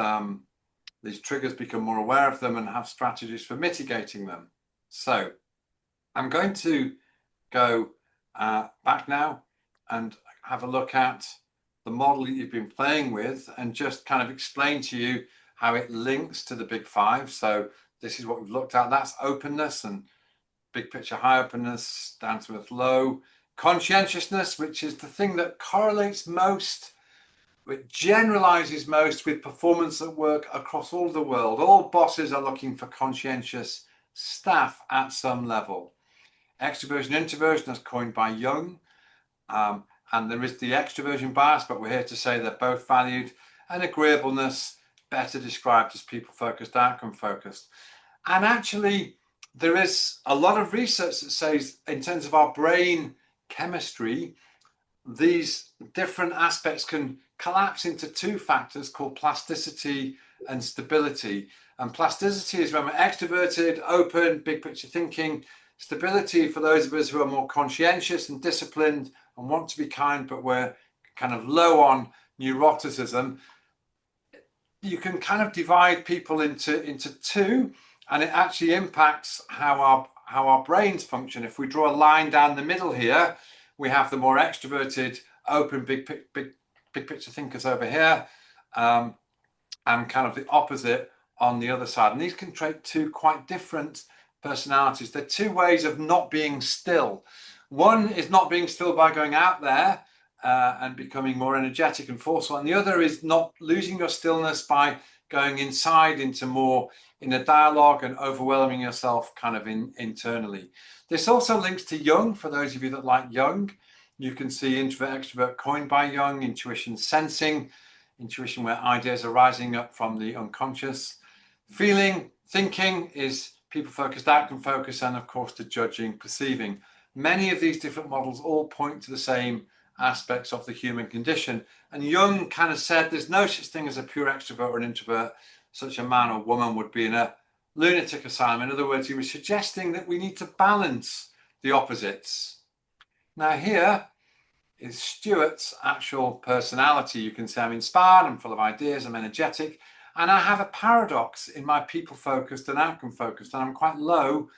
triggers, become more aware of them, and have strategies for mitigating them. So I'm going to go back now and have a look at the model that you've been playing with, and just kind of explain to you how it links to the big five. So this is what we've looked at. That's openness and big picture high openness, down to earth low. Conscientiousness, which is the thing that correlates most, it generalizes most with performance at work across all the world. All bosses are looking for conscientious staff at some level. Extroversion, introversion, as coined by Jung. And there is the extroversion bias, but we're here to say they're both valued. And agreeableness, better described as people focused, outcome focused. And actually, there is a lot of research that says, in terms of our brain chemistry, these different aspects can collapse into two factors called plasticity and stability. And plasticity is when we're extroverted, open, big picture thinking. Stability for those of us who are more conscientious and disciplined and want to be kind, but we're kind of low on neuroticism. You can kind of divide people into two, and it actually impacts how our brains function. If we draw a line down the middle here, we have the more extroverted, open, big picture thinkers over here, and kind of the opposite on the other side. And these can trait two quite different personalities. They're two ways of not being still. One is not being still by going out there and becoming more energetic and forceful, and the other is not losing your stillness by going inside into more inner dialogue and overwhelming yourself kind of internally. This also links to Jung. For those of you that like Jung, you can see introvert, extrovert coined by Jung, intuition, sensing, intuition where ideas are rising up from the unconscious. Feeling, thinking is people focused, outcome focused, and of course the judging, perceiving. Many of these different models all point to the same aspects of the human condition. And Jung kind of said there's no such thing as a pure extrovert or an introvert. Such a man or woman would be in a lunatic asylum. In other words, he was suggesting that we need to balance the opposites. Now here is Stewart's actual personality. You can say I'm inspired, I'm full of ideas, I'm energetic, and I have a paradox in my people focused and outcome focused, and I'm quite low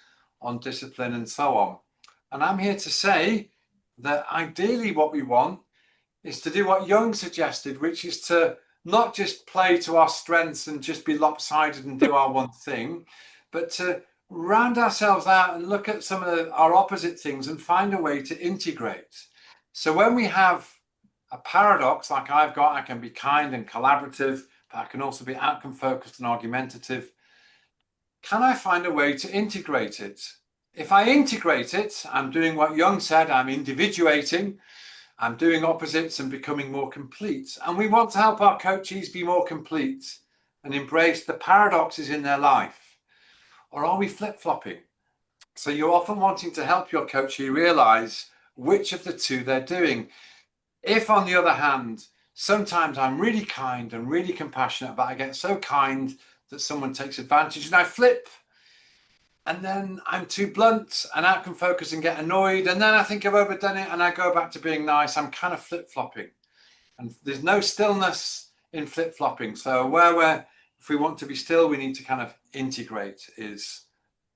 on discipline and so on. And I'm here to say that ideally what we want is to do what Jung suggested, which is to not just play to our strengths and just be lopsided and do our one thing, but to round ourselves out and look at some of our opposite things and find a way to integrate. So when we have a paradox like I've got, I can be kind and collaborative, but I can also be outcome focused and argumentative. Can I find a way to integrate it? If I integrate it, I'm doing what Jung said, I'm individuating, I'm doing opposites and becoming more complete. And we want to help our coachees be more complete and embrace the paradoxes in their life. Or are we flip-flopping? So you're often wanting to help your coachee realize which of the two they're doing. If, on the other hand, sometimes I'm really kind and really compassionate, but I get so kind that someone takes advantage and I flip, and then I'm too blunt and outcome focused and get annoyed, and then I think I've overdone it and I go back to being nice. I'm kind of flip-flopping, and there's no stillness in flip-flopping. So where we're if we want to be still, we need to kind of integrate, is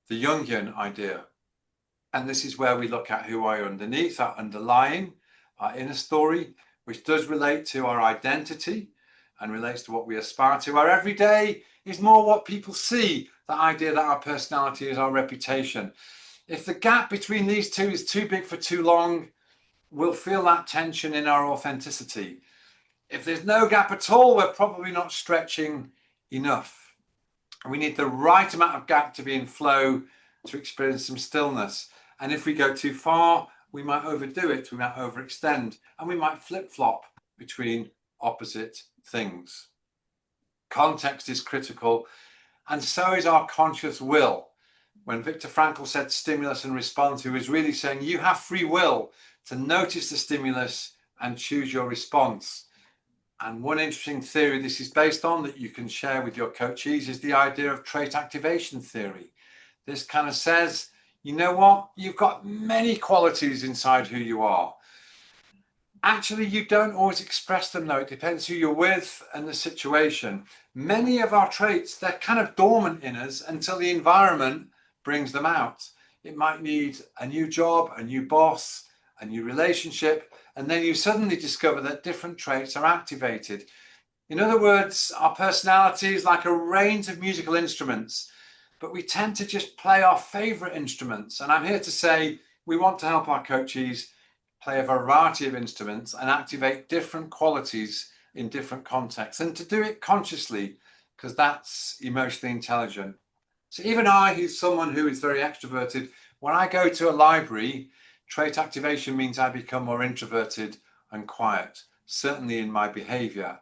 the Jungian idea. And this is where we look at who are underneath, our underlying, our inner story, which does relate to our identity and relates to what we aspire to. Our everyday is more what people see, the idea that our personality is our reputation. If the gap between these two is too big for too long, we'll feel that tension in our authenticity. If there's no gap at all, we're probably not stretching enough. We need the right amount of gap to be in flow to experience some stillness. And if we go too far, we might overdo it, we might overextend, and we might flip-flop between opposite things. Context is critical, and so is our conscious will. When Viktor Frankl said stimulus and response, he was really saying you have free will to notice the stimulus and choose your response. And one interesting theory this is based on that you can share with your coachees is the idea of trait activation theory. This kind of says, you know what, you've got many qualities inside who you are. Actually, you don't always express them though. It depends who you're with and the situation. Many of our traits, they're kind of dormant in us until the environment brings them out. It might need a new job, a new boss, a new relationship, and then you suddenly discover that different traits are activated. In other words, our personality is like a range of musical instruments, but we tend to just play our favorite instruments. And I'm here to say we want to help our coachees play a variety of instruments and activate different qualities in different contexts, and to do it consciously, because that's emotionally intelligent. So even I, who's someone who is very extroverted, when I go to a library, trait activation means I become more introverted and quiet, certainly in my behavior.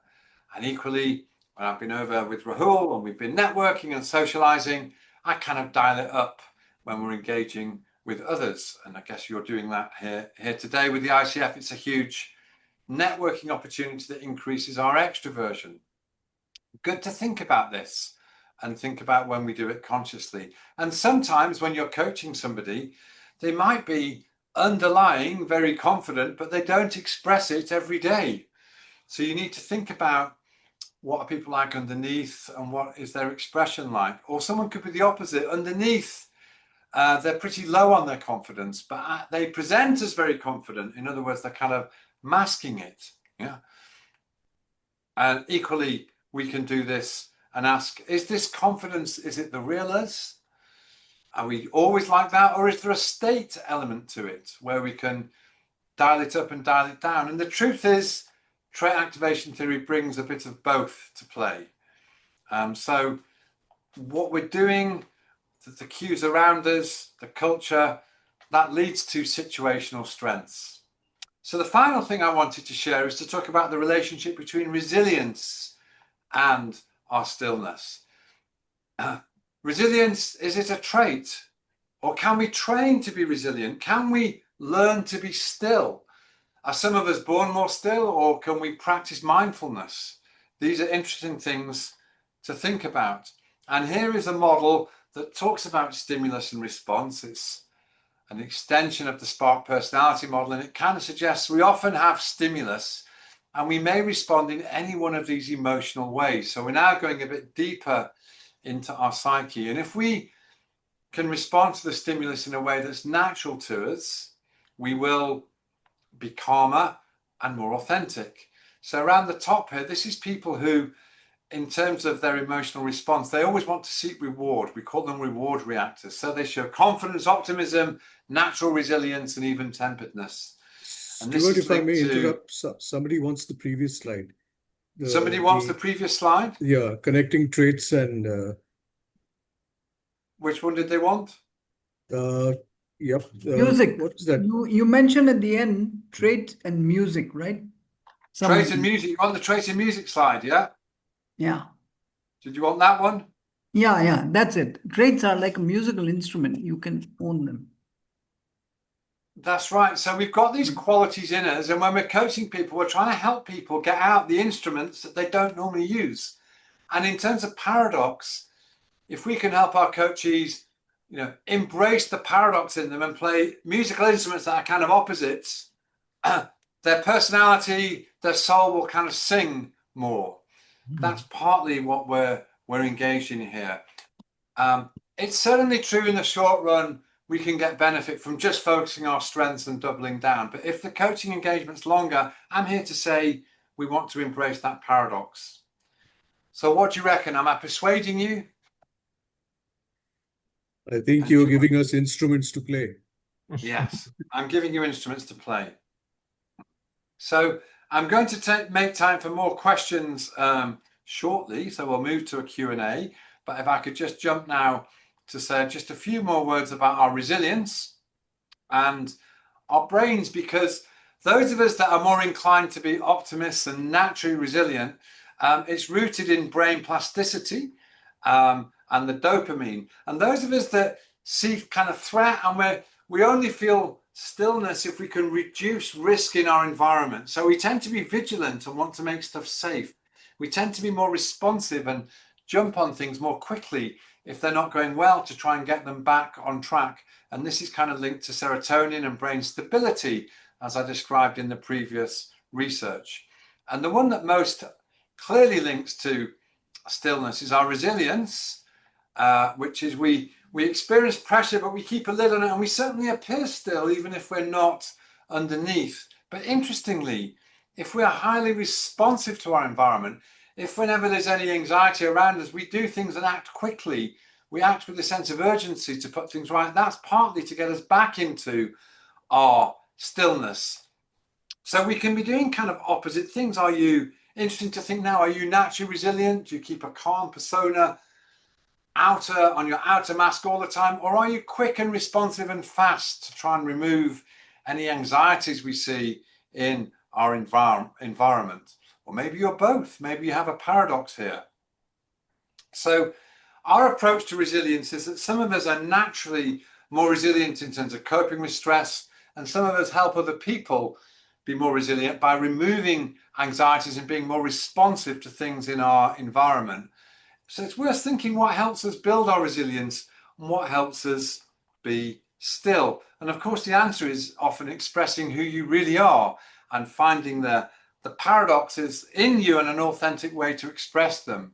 And equally, when I've been over with Rahul and we've been networking and socializing, I kind of dial it up when we're engaging with others. And I guess you're doing that here today with the ICF. It's a huge networking opportunity that increases our extroversion. Good to think about this and think about when we do it consciously. And sometimes when you're coaching somebody, they might be underlying very confident, but they don't express it every day. So you need to think about what are people like underneath and what is their expression like. Or someone could be the opposite. Underneath, they're pretty low on their confidence, but they present as very confident. In other words, they're kind of masking it. Yeah. And equally, we can do this and ask, is this confidence, is it the real us? Are we always like that? Or is there a state element to it where we can dial it up and dial it down? And the truth is, trait activation theory brings a bit of both to play. So what we're doing, the cues around us, the culture, that leads to situational strengths. So the final thing I wanted to share is to talk about the relationship between resilience and our stillness. Resilience, is it a trait? Or can we train to be resilient? Can we learn to be still? Are some of us born more still, or can we practice mindfulness? These are interesting things to think about. And here is a model that talks about stimulus and response. It's an extension of the Spark personality model, and it kind of suggests we often have stimulus and we may respond in any one of these emotional ways. So we're now going a bit deeper into our psyche. And if we can respond to the stimulus in a way that's natural to us, we will be calmer and more authentic. So around the top here, this is people who, in terms of their emotional response, they always want to seek reward. We call them reward reactors. So they show confidence, optimism, natural resilience, and even temperedness. And this Stewart, is if I may linked to... interrupt, somebody wants the previous slide. Somebody wants the previous slide? Yeah, connecting traits and... Which one did they want? Yep. Music. What is that? You mentioned at the end trait and music, right? Trait and music. You want the trait and music slide, yeah? Yeah. Did you want that one? Yeah, that's it. Traits are like a musical instrument. You can own them. That's right. So we've got these qualities in us, and when we're coaching people, we're trying to help people get out the instruments that they don't normally use. And in terms of paradox, if we can help our coachees, embrace the paradox in them and play musical instruments that are kind of opposites, their personality, their soul will kind of sing more. That's partly what we're we're engaged in here. It's certainly true in the short run, we can get benefit from just focusing our strengths and doubling down. But if the coaching engagement's longer, I'm here to say we want to embrace that paradox. So what do you reckon? Am I persuading you? I think you're giving us instruments to play. Yes, I'm giving you instruments to play. So I'm going to make time for more questions shortly. So we'll move to a Q&A. But if I could just jump now to say just a few more words about our resilience and our brains, because those of us that are more inclined to be optimists and naturally resilient, it's rooted in brain plasticity and the dopamine. And those of us that see kind of threat, and we only feel stillness if we can reduce risk in our environment. So we tend to be vigilant and want to make stuff safe. We tend to be more responsive and jump on things more quickly if they're not going well, to try and get them back on track. And this is kind of linked to serotonin and brain stability, as I described in the previous research. And the one that most clearly links to stillness is our resilience, which is we experience pressure, but we keep a lid on it, and we certainly appear still, even if we're not underneath. But interestingly, if we are highly responsive to our environment, if whenever there's any anxiety around us, we do things and act quickly, we act with a sense of urgency to put things right, that's partly to get us back into our stillness. So we can be doing kind of opposite things. Are you, interesting to think now, are you naturally resilient? Do you keep a calm persona on your outer mask all the time? Or are you quick and responsive and fast to try and remove any anxieties we see in our environment? Or maybe you're both. Maybe you have a paradox here. So our approach to resilience is that some of us are naturally more resilient in terms of coping with stress, and some of us help other people be more resilient by removing anxieties and being more responsive to things in our environment. So it's worth thinking what helps us build our resilience and what helps us be still. And of course, the answer is often expressing who you really are and finding the paradoxes in you and an authentic way to express them.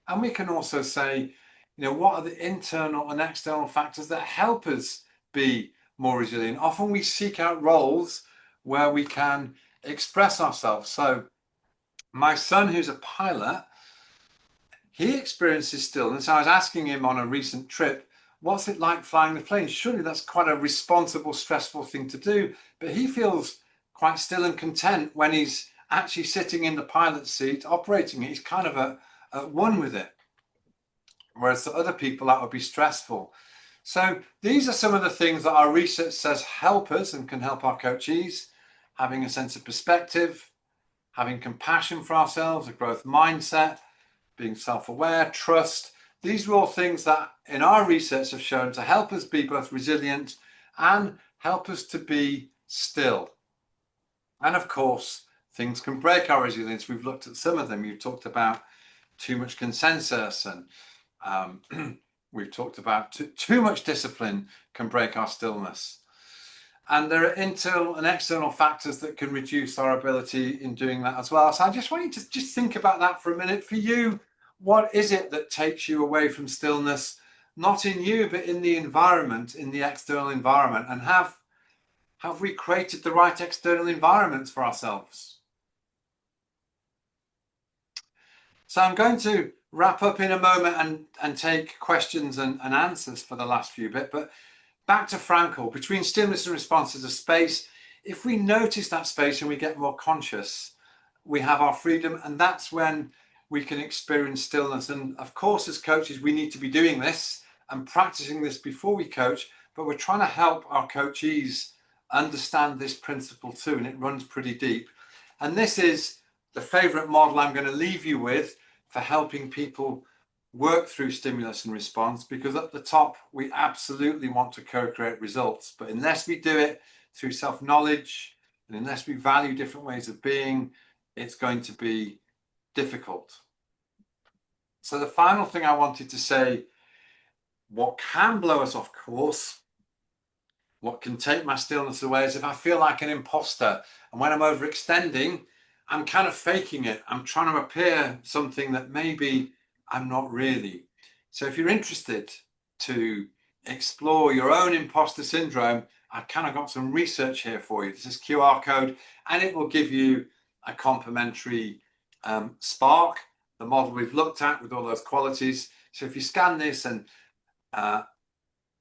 And we can also say, what are the internal and external factors that help us be more resilient? Often we seek out roles where we can express ourselves. So my son, who's a pilot, he experiences stillness. I was asking him on a recent trip, what's it like flying the plane? Surely that's quite a responsible, stressful thing to do. But he feels quite still and content when he's actually sitting in the pilot's seat, operating it. He's kind of at one with it. Whereas to other people, that would be stressful. So these are some of the things that our research says help us and can help our coachees: having a sense of perspective, having compassion for ourselves, a growth mindset, being self-aware, trust. These are all things that in our research have shown to help us be both resilient and help us to be still. And of course, things can break our resilience. We've looked at some of them. You talked about too much consensus, and we've talked about too much discipline can break our stillness. And there are internal and external factors that can reduce our ability in doing that as well. So I just want you to just think about that for a minute. For you, what is it that takes you away from stillness? Not in you, but in the environment, in the external environment. And have we created the right external environments for ourselves? So I'm going to wrap up in a moment and take questions and answers for the last few bit. But back to Frankl, between stimulus and response is a space. If we notice that space and we get more conscious, we have our freedom, and that's when we can experience stillness. And of course, as coaches, we need to be doing this and practicing this before we coach, but we're trying to help our coachees understand this principle too, and it runs pretty deep. And this is the favorite model I'm going to leave you with for helping people work through stimulus and response, because at the top, we absolutely want to co-create results. But unless we do it through self-knowledge, and unless we value different ways of being, it's going to be difficult. So the final thing I wanted to say, what can blow us off course, what can take my stillness away, is if I feel like an imposter. And when I'm overextending, I'm kind of faking it. I'm trying to appear something that maybe I'm not really. So if you're interested to explore your own imposter syndrome, I've kind of got some research here for you. This is QR code, and it will give you a complimentary spark, the model we've looked at with all those qualities. So if you scan this and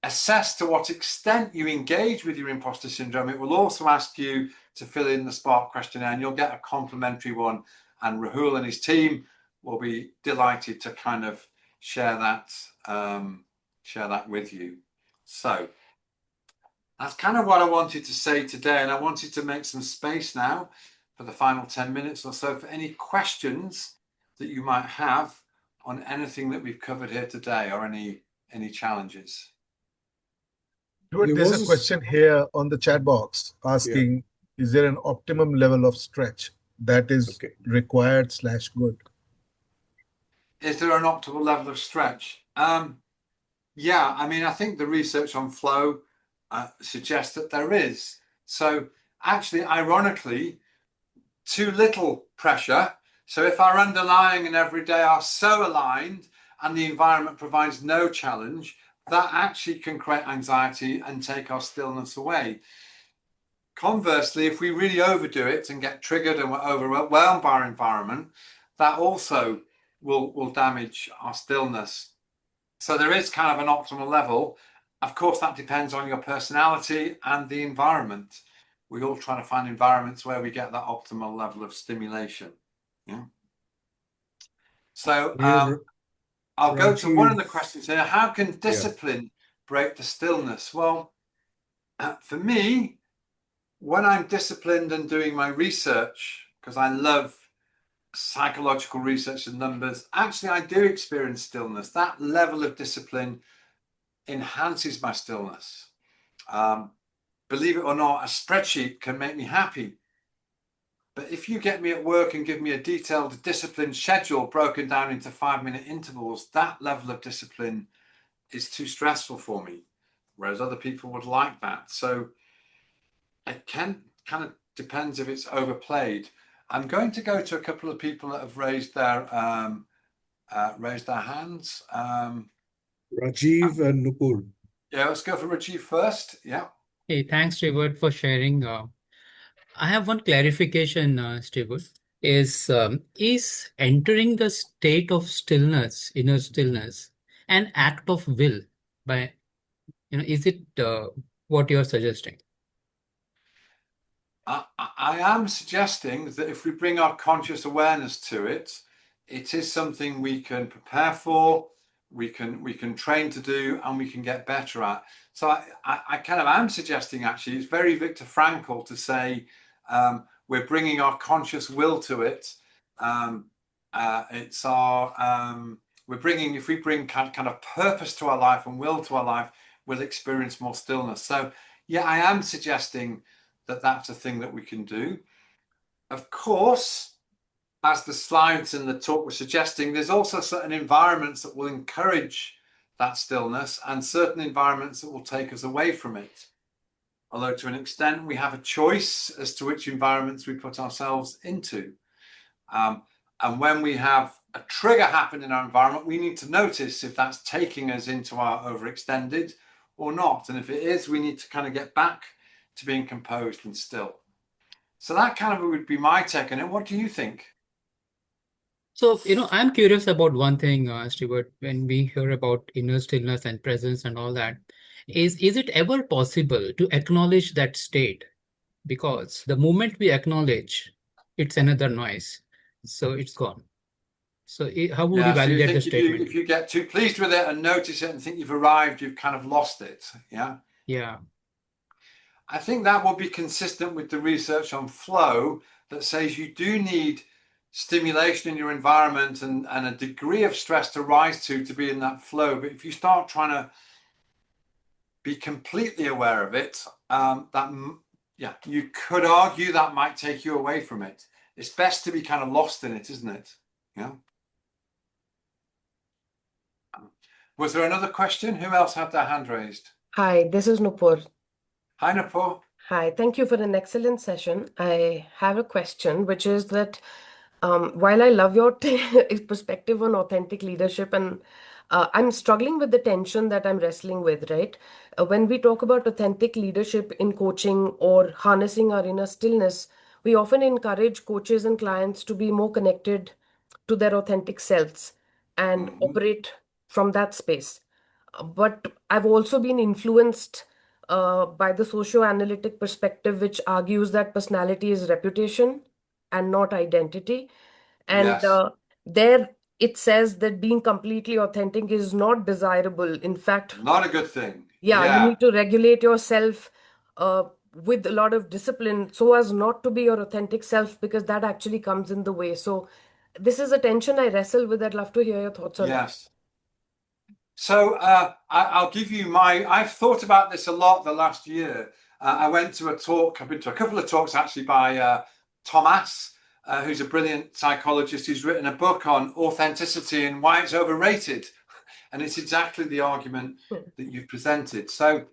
assess to what extent you engage with your imposter syndrome, it will also ask you to fill in the Spark questionnaire, and you'll get a complimentary one. And Rahul and his team will be delighted to kind of share that with you. So that's kind of what I wanted to say today, and I wanted to make some space now for the final 10 minutes or so for any questions that you might have on anything that we've covered here today, or any challenges. Stewart, there's a question here on the chat box asking, is there an optimum level of stretch that is required / good? Is there an optimal level of stretch? Yeah, I mean, I think the research on flow suggests that there is. So actually, ironically, too little pressure. So if our underlying and everyday are so aligned and the environment provides no challenge, that actually can create anxiety and take our stillness away. Conversely, if we really overdo it and get triggered and we're overwhelmed by our environment, that also will damage our stillness. So there is kind of an optimal level. Of course, that depends on your personality and the environment. We all try to find environments where we get that optimal level of stimulation. Yeah. So I'll go to one of the questions here. How can discipline break the stillness? Well, for me, when I'm disciplined and doing my research, because I love psychological research and numbers, actually I do experience stillness. That level of discipline enhances my stillness. Believe it or not, a spreadsheet can make me happy. But if you get me at work and give me a detailed, disciplined schedule broken down into 5-minute intervals, that level of discipline is too stressful for me, whereas other people would like that. So it can kind of depends if it's overplayed. I'm going to go to a couple of people that have raised their hands. Rajiv and Nupur. Yeah, let's go for Rajiv first. Yeah. Hey, thanks, Stewart, for sharing. I have one clarification, Stewart. Is entering the state of stillness, inner stillness, an act of will? By is it what you're suggesting? I am suggesting that if we bring our conscious awareness to it, it is something we can prepare for, we can train to do, and we can get better at. So I kind of am suggesting, actually, it's very Viktor Frankl to say we're bringing our conscious will to it. It's our if we bring kind of purpose to our life and will to our life, we'll experience more stillness. So yeah, I am suggesting that that's a thing that we can do. Of course, as the slides and the talk were suggesting, there's also certain environments that will encourage that stillness and certain environments that will take us away from it. Although to an extent, we have a choice as to which environments we put ourselves into. And when we have a trigger happen in our environment, we need to notice if that's taking us into our overextended or not. And if it is, we need to kind of get back to being composed and still. So that kind of would be my take on it. What do you think? So, I'm curious about one thing, Stewart, when we hear about inner stillness and presence and all that, is it ever possible to acknowledge that state? Because the moment we acknowledge, it's another noise. So it's gone. So how would you validate the statement? If you get too pleased with it and notice it and think you've arrived, you've kind of lost it. Yeah. Yeah. I think that will be consistent with the research on flow that says you do need stimulation in your environment and a degree of stress to rise to be in that flow. But if you start trying to be completely aware of it, you could argue that might take you away from it. It's best to be kind of lost in it, isn't it? Yeah. Was there another question? Who else had their hand raised? Hi, this is Nupur. Hi, Nupur. Hi, thank you for an excellent session. I have a question, which is that While I love your perspective on authentic leadership, and I'm struggling with the tension that I'm wrestling with, right? When we talk about authentic leadership in coaching or harnessing our inner stillness, we often encourage coaches and clients to be more connected to their authentic selves and Mhm. operate from that space. But I've also been influenced by the socio-analytic perspective, which argues that personality is reputation and not identity. And Yes, there it says that being completely authentic is not desirable. In fact, not a good thing. yeah, you Yeah. need to regulate yourself uh, with a lot of discipline so as not to be your authentic self, because that actually comes in the way. So, this is a tension I wrestle with. I'd love to hear your thoughts on it. Yes. So I'll give you I've thought about this a lot the last year. I went to a talk, I've been to a couple of talks actually by Thomas, who's a brilliant psychologist who's written a book on authenticity and why it's overrated. And it's exactly the argument that you've presented. So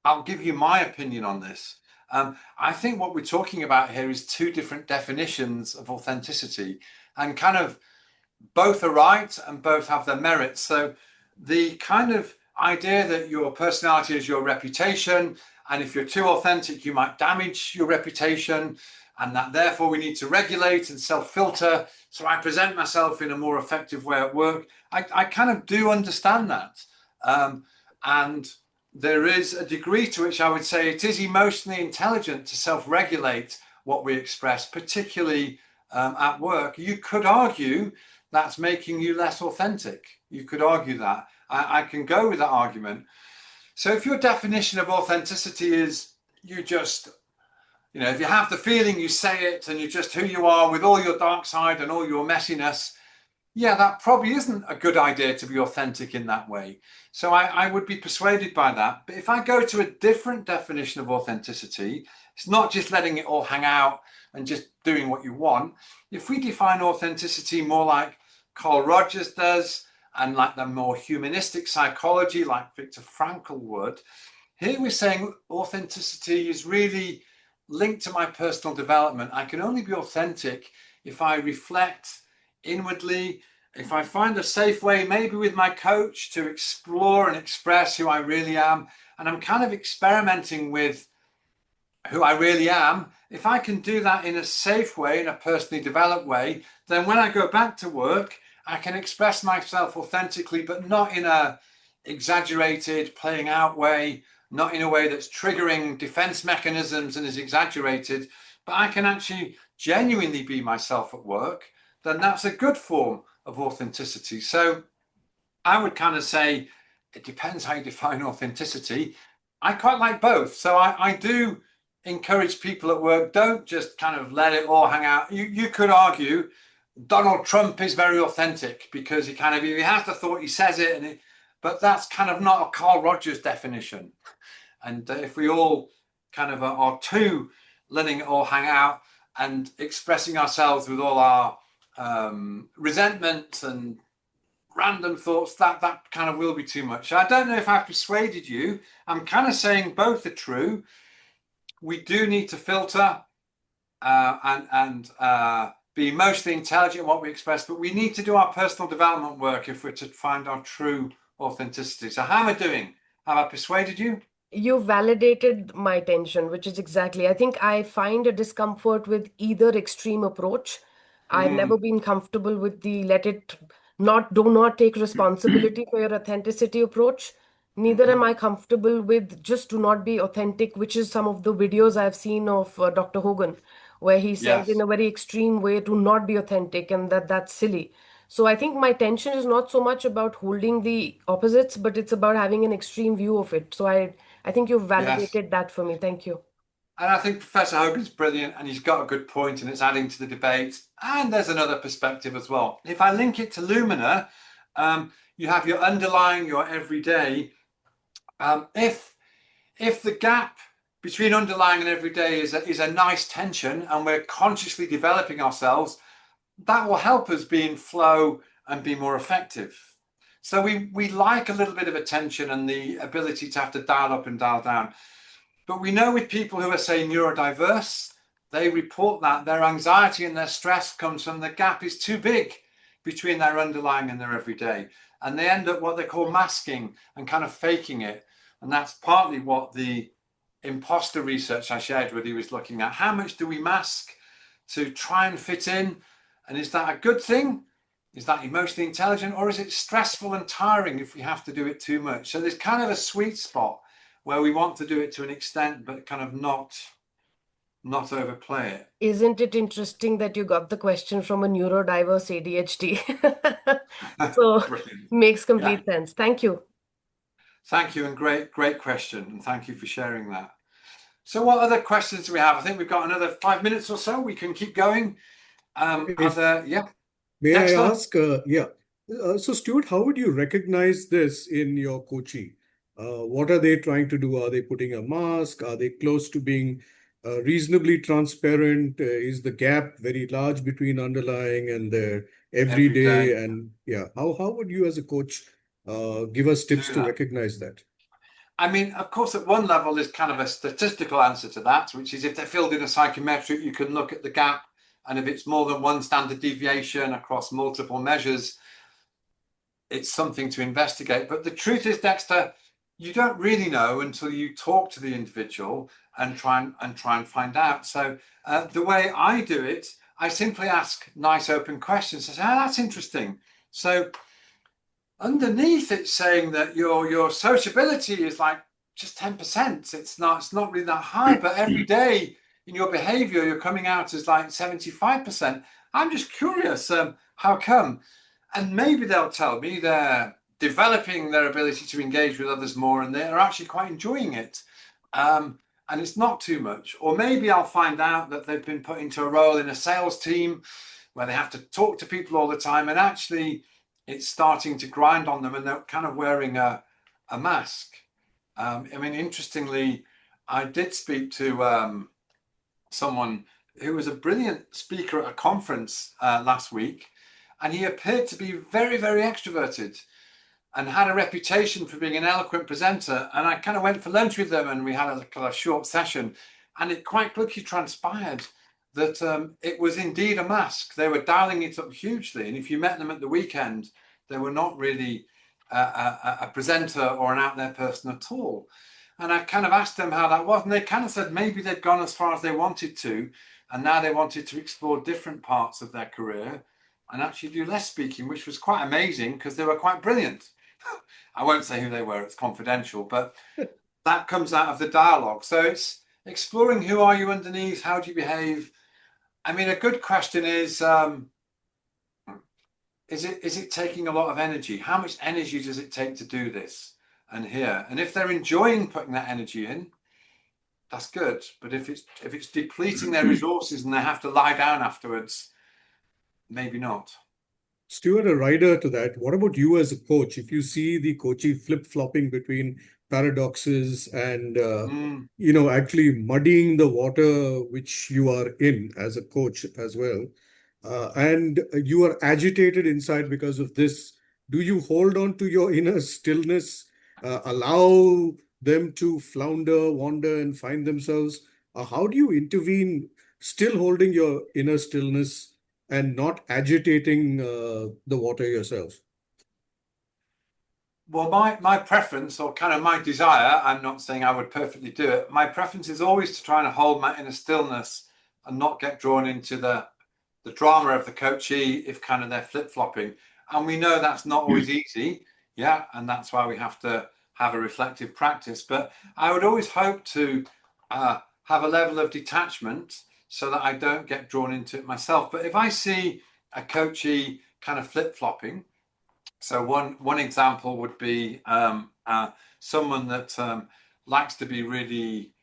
I'll give you my opinion on this. I think what we're talking about here is two different definitions of authenticity, and kind of both are right and both have their merits. So the kind of idea that your personality is your reputation, and if you're too authentic, you might damage your reputation, and that therefore we need to regulate and self-filter so I present myself in a more effective way at work. I kind of do understand that. And there is a degree to which I would say it is emotionally intelligent to self-regulate what we express, particularly at work. You could argue that's making you less authentic. You could argue that. I can go with that argument. So if your definition of authenticity is you just, if you have the feeling, you say it, and you're just who you are with all your dark side and all your messiness, yeah, that probably isn't a good idea to be authentic in that way. So I would be persuaded by that. But if I go to a different definition of authenticity, it's not just letting it all hang out and just doing what you want. If we define authenticity more like Carl Rogers does, and like the more humanistic psychology like Viktor Frankl would, here we're saying authenticity is really linked to my personal development. I can only be authentic if I reflect inwardly, if I find a safe way, maybe with my coach, to explore and express who I really am, and I'm kind of experimenting with who I really am, if I can do that in a safe way, in a personally developed way, then when I go back to work, I can express myself authentically, but not in a exaggerated, playing out way, not in a way that's triggering defense mechanisms and is exaggerated, but I can actually genuinely be myself at work, then that's a good form of authenticity. So I would kind of say it depends how you define authenticity. I quite like both. So I do encourage people at work, don't just kind of let it all hang out. You could argue Donald Trump is very authentic because he kind of, if he has the thought, he says it, but that's kind of not a Carl Rogers definition. And if we all kind of are too letting it all hang out and expressing ourselves with all our resentment and random thoughts, that kind of will be too much. I don't know if I've persuaded you. I'm kind of saying both are true. We do need to filter and be emotionally intelligent in what we express, but we need to do our personal development work if we're to find our true authenticity. So how am I doing? Have I persuaded you? You validated my tension, which is exactly, I think I find a discomfort with either extreme approach. I've never been comfortable with the do not take responsibility for your authenticity approach. Neither am I comfortable with just do not be authentic, which is some of the videos I've seen of Dr. Hogan, where he says in Yes. a very extreme way to not be authentic, and that's silly. So I think my tension is not so much about holding the opposites, but it's about having an extreme view of it. So I think you've Yes. validated that for me. Thank you. And I think Professor Hogan's brilliant, and he's got a good point, and it's adding to the debate. And there's another perspective as well. If I link it to Lumina, you have your underlying, your everyday. If the gap between underlying and everyday is a nice tension, and we're consciously developing ourselves, that will help us be in flow and be more effective. So we like a little bit of attention and the ability to have to dial up and dial down. But we know with people who are, say, neurodiverse, they report that their anxiety and their stress comes from the gap is too big between their underlying and their everyday. And they end up what they call masking and kind of faking it. And that's partly what the imposter research I shared with you was looking at. How much do we mask to try and fit in? And is that a good thing? Is that emotionally intelligent, or is it stressful and tiring if we have to do it too much? So there's kind of a sweet spot where we want to do it to an extent, but kind of not overplay it. Isn't it interesting that you got the question from a neurodiverse ADHD? So Brilliant. makes complete sense. Thank you. Thank you, and great question, and thank you for sharing that. So what other questions do we have? I think we've got another 5 minutes or so. We can keep going. May Dexter? I ask, so Stewart, how would you recognize this in your coaching? What are they trying to do? Are they putting a mask? Are they close to being reasonably transparent? Is the gap very large between underlying and their everyday? Everyday. And how would you as a coach give us tips Do to that. recognize that? I mean, of course, at one level, there's kind of a statistical answer to that, which is if they're filled in a psychometric, you can look at the gap. And if it's more than one standard deviation across multiple measures, it's something to investigate. But the truth is, Dexter, you don't really know until you talk to the individual and try and find out. So the way I do it, I simply ask nice open questions. I say, oh, that's interesting. So underneath it's saying that your sociability is like just 10%. It's not really that high, but every day in your behavior, you're coming out as like 75%. I'm just curious, how come? And maybe they'll tell me they're developing their ability to engage with others more and they're actually quite enjoying it. And it's not too much. Or maybe I'll find out that they've been put into a role in a sales team where they have to talk to people all the time, and actually it's starting to grind on them and they're kind of wearing a mask. I mean, interestingly, I did speak to someone who was a brilliant speaker at a conference last week, and he appeared to be very, very extroverted and had a reputation for being an eloquent presenter. And I kind of went for lunch with them and we had a short session, and it quite quickly transpired that it was indeed a mask. They were dialing it up hugely. And if you met them at the weekend, they were not really a presenter or an out there person at all. And I kind of asked them how that was. And they kind of said maybe they'd gone as far as they wanted to. And now they wanted to explore different parts of their career and actually do less speaking, which was quite amazing because they were quite brilliant. I won't say who they were, it's confidential, but that comes out of the dialogue. So it's exploring who are you underneath, how do you behave? I mean, a good question is it taking a lot of energy? How much energy does it take to do this and here? And if they're enjoying putting that energy in, that's good. But if it's depleting their resources and they have to lie down afterwards, maybe not. Stewart, a rider to that, what about you as a coach? If you see the coachee flip-flopping between paradoxes and, actually muddying the water which you are in as a coach as well, and you are agitated inside because of this, do you hold on to your inner stillness, allow them to flounder, wander, and find themselves? How do you intervene, still holding your inner stillness and not agitating the water yourself? Well, my preference, or kind of my desire, I'm not saying I would perfectly do it. My preference is always to try and hold my inner stillness and not get drawn into the drama of the coachee if kind of they're flip-flopping. And we know that's not always easy. Yeah. And that's why we have to have a reflective practice. But I would always hope to have a level of detachment so that I don't get drawn into it myself. But if I see a coachee kind of flip-flopping, so one example would be someone that likes to be really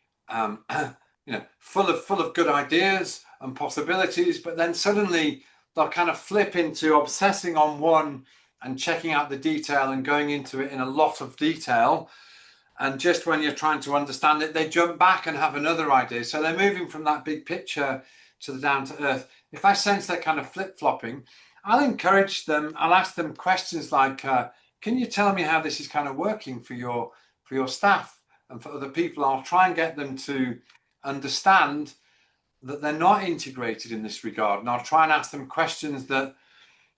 full of good ideas and possibilities, but then suddenly they'll kind of flip into obsessing on one and checking out the detail and going into it in a lot of detail. And just when you're trying to understand it, they jump back and have another idea. So they're moving from that big picture to the down to earth. If I sense they're kind of flip-flopping, I'll encourage them. I'll ask them questions like, can you tell me how this is kind of working for your staff and for other people? I'll try and get them to understand that they're not integrated in this regard. And I'll try and ask them questions that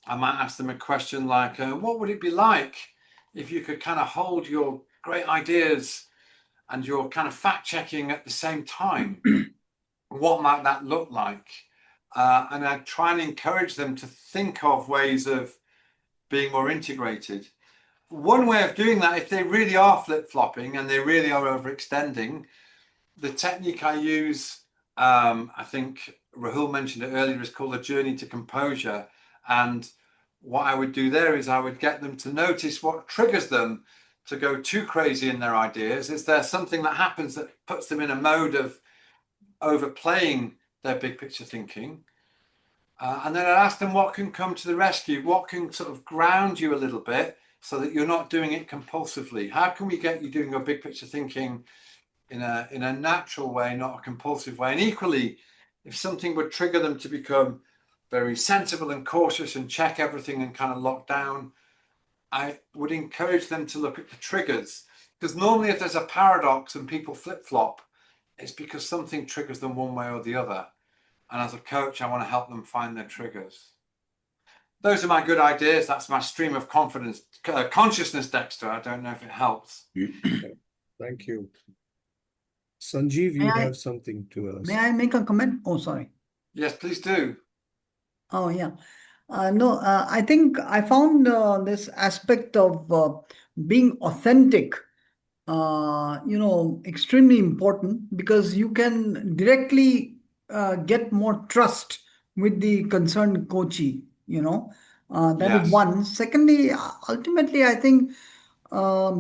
I might ask them a question like, what would it be like if you could kind of hold your great ideas and your kind of fact checking at the same time? What might that look like? And I try and encourage them to think of ways of being more integrated. One way of doing that, if they really are flip-flopping and they really are overextending, the technique I use, I think Rahul mentioned it earlier, is called a journey to composure. And what I would do there is I would get them to notice what triggers them to go too crazy in their ideas. Is there something that happens that puts them in a mode of overplaying their big picture thinking? And then I'd ask them what can come to the rescue, what can sort of ground you a little bit so that you're not doing it compulsively. How can we get you doing your big picture thinking in a natural way, not a compulsive way? And equally, if something would trigger them to become very sensible and cautious and check everything and kind of lock down, I would encourage them to look at the triggers. Because normally if there's a paradox and people flip-flop, it's because something triggers them one way or the other. And as a coach, I want to help them find their triggers. Those are my good ideas. That's my stream of consciousness, Dexter. I don't know if it helps. Thank you. Sanjeev, you have something to ask. May I make a comment? Oh, sorry. Yes, please do. Oh, yeah. No, I think I found this aspect of being authentic, extremely important, because you can directly get more trust with the concerned coachee, that is Yes. one. Secondly, ultimately, I think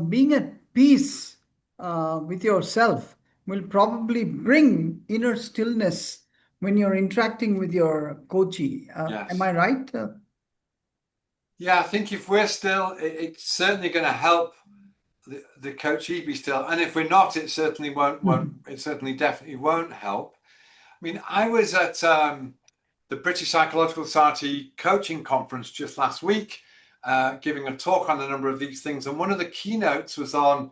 being at peace with yourself will probably bring inner stillness when you're interacting with your coachee. Yes. Am I right? Yeah, I think if we're still, it's certainly going to help the coachee be still. And if we're not, it certainly won't. It certainly definitely won't help. I mean, I was at the British Psychological Society coaching conference just last week, giving a talk on a number of these things. And one of the keynotes was on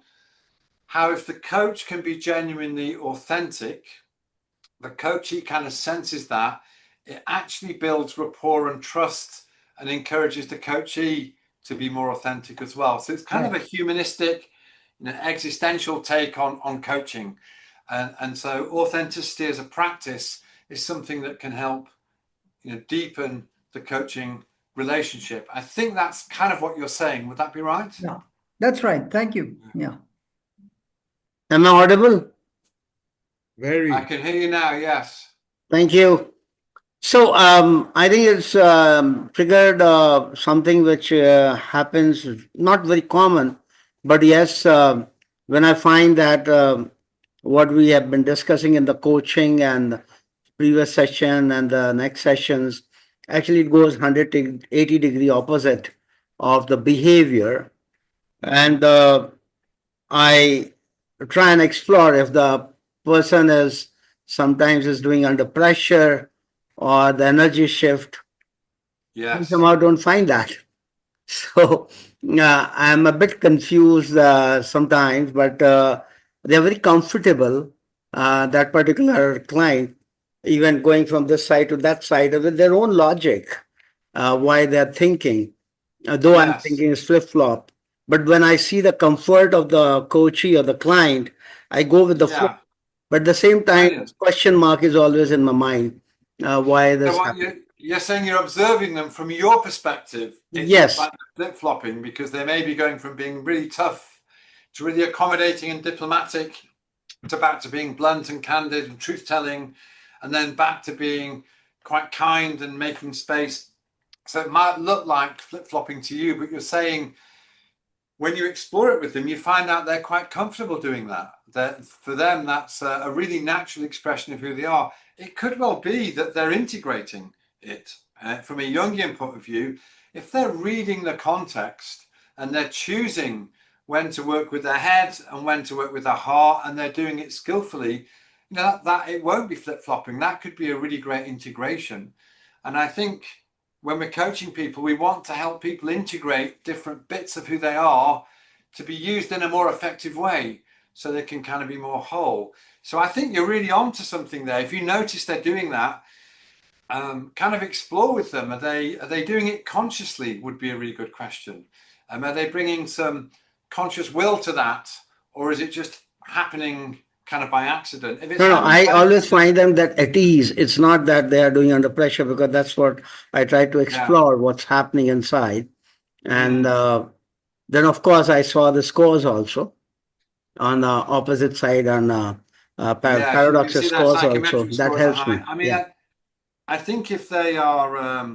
how if the coach can be genuinely authentic, the coachee kind of senses that, it actually builds rapport and trust and encourages the coachee to be more authentic as well. So it's kind of a humanistic, existential take on coaching. And so authenticity as a practice is something that can help deepen the coaching relationship. I think that's kind of what you're saying. Would that be right? Yeah, that's right. Thank you. Yeah. Am I audible? Very. I can hear you now, yes. Thank you. So I think it's triggered something which happens, not very common, but yes, when I find that what we have been discussing in the coaching and previous session and the next sessions, actually it goes 180-degree opposite of the behavior. And I try and explore if the person is sometimes is doing under pressure or the energy shift. I Yes. somehow don't find that. So I'm a bit confused sometimes, but they're very comfortable, that particular client, even going from this side to that side with their own logic, why they're thinking, though I'm Yes. thinking is flip-flop. But when I see the comfort of the coachee or the client, I go with the flow. Yeah. But at the same time, Brilliant. question mark is always in my mind. Why this So happened? you're saying you're observing them from your perspective. It's Yes. like flip-flopping because they may be going from being really tough to really accommodating and diplomatic to back to being blunt and candid and truth-telling, and then back to being quite kind and making space. So it might look like flip-flopping to you, but you're saying when you explore it with them, you find out they're quite comfortable doing that. That for them, that's a really natural expression of who they are. It could well be that they're integrating it from a Jungian point of view. If they're reading the context and they're choosing when to work with their head and when to work with their heart, and they're doing it skillfully, that it won't be flip-flopping. That could be a really great integration. And I think when we're coaching people, we want to help people integrate different bits of who they are to be used in a more effective way. so they can kind of be more whole. So I think you're really onto something there. If you notice they're doing that, kind of explore with them. Are they doing it consciously? Would be a really good question. Are they bringing some conscious will to that, or is it just happening kind of by accident? If it's No, I happening by always accident, find them that at ease. It's not that they are doing under pressure, because that's what I try to explore, what's happening inside. And then, of course, I saw the scores also on the opposite side, on yeah, so you can paradoxes see that scores also. psychometric That scores are helps high. me. I mean, Yeah. I think if they are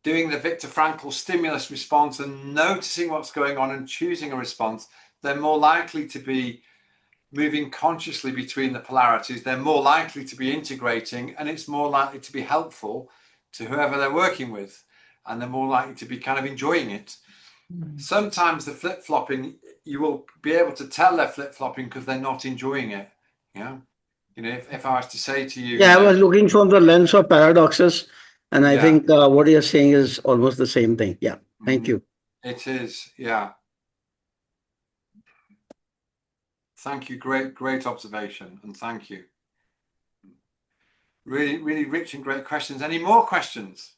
doing the Viktor Frankl stimulus response and noticing what's going on and choosing a response, they're more likely to be moving consciously between the polarities. They're more likely to be integrating, and it's more likely to be helpful to whoever they're working with, and they're more likely to be kind of enjoying it. Sometimes the flip-flopping, you will be able to tell they're flip-flopping because they're not enjoying it. Yeah. You know, if I was to say to you, Yeah, I was looking from the lens of paradoxes, and I think what you're saying is almost the same thing. Yeah. Thank you. It is, yeah. Thank you. Great observation, and thank you. Really, really rich and great questions. Any more questions?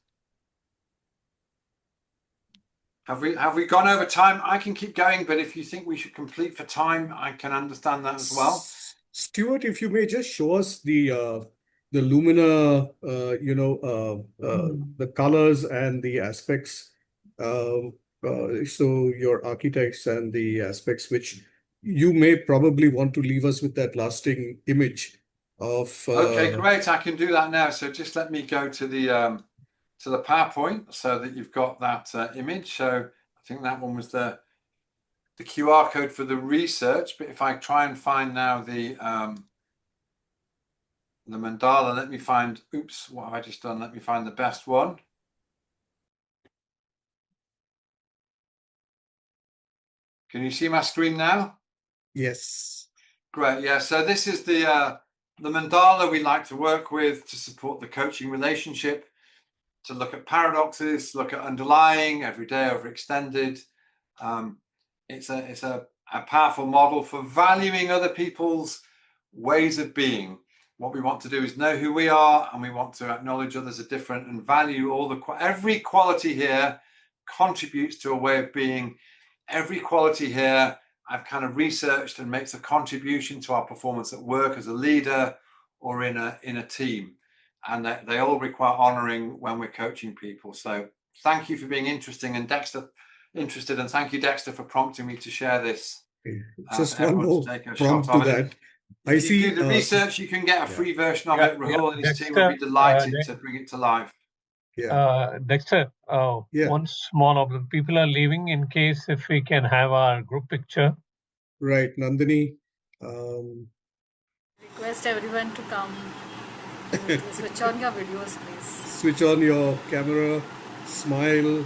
Have we gone over time? I can keep going, but if you think we should complete for time, I can understand that as well. Stewart, if you may just show us the Lumina, the colors and the aspects. So your architects and the aspects which you may probably want to leave us with that lasting image of. Okay, great. I can do that now. So just let me go to the PowerPoint so that you've got that image. So I think that one was the QR code for the research. But if I try and find now the mandala, let me find, oops, what have I just done? Let me find the best one. Can you see my screen now? Yes. Great. Yeah. So this is the mandala we like to work with to support the coaching relationship, to look at paradoxes, look at underlying, everyday, overextended. It's a powerful model for valuing other people's ways of being. What we want to do is know who we are, and we want to acknowledge others are different and value every quality here contributes to a way of being. Every quality here I've kind of researched and makes a contribution to our performance at work as a leader or in a team. And they all require honoring when we're coaching people. So thank you for being interested, and thank you, Dexter, for prompting me to share this. Just one more prompt to that. If you do the research, you can get a free version of it. Rahul and his team will be delighted to bring it to life. Dexter, one small observation. People are leaving, in case if we can have our group picture. Right, Nandini. Request everyone to come. Switch on your videos, please. Switch on your camera. Smile.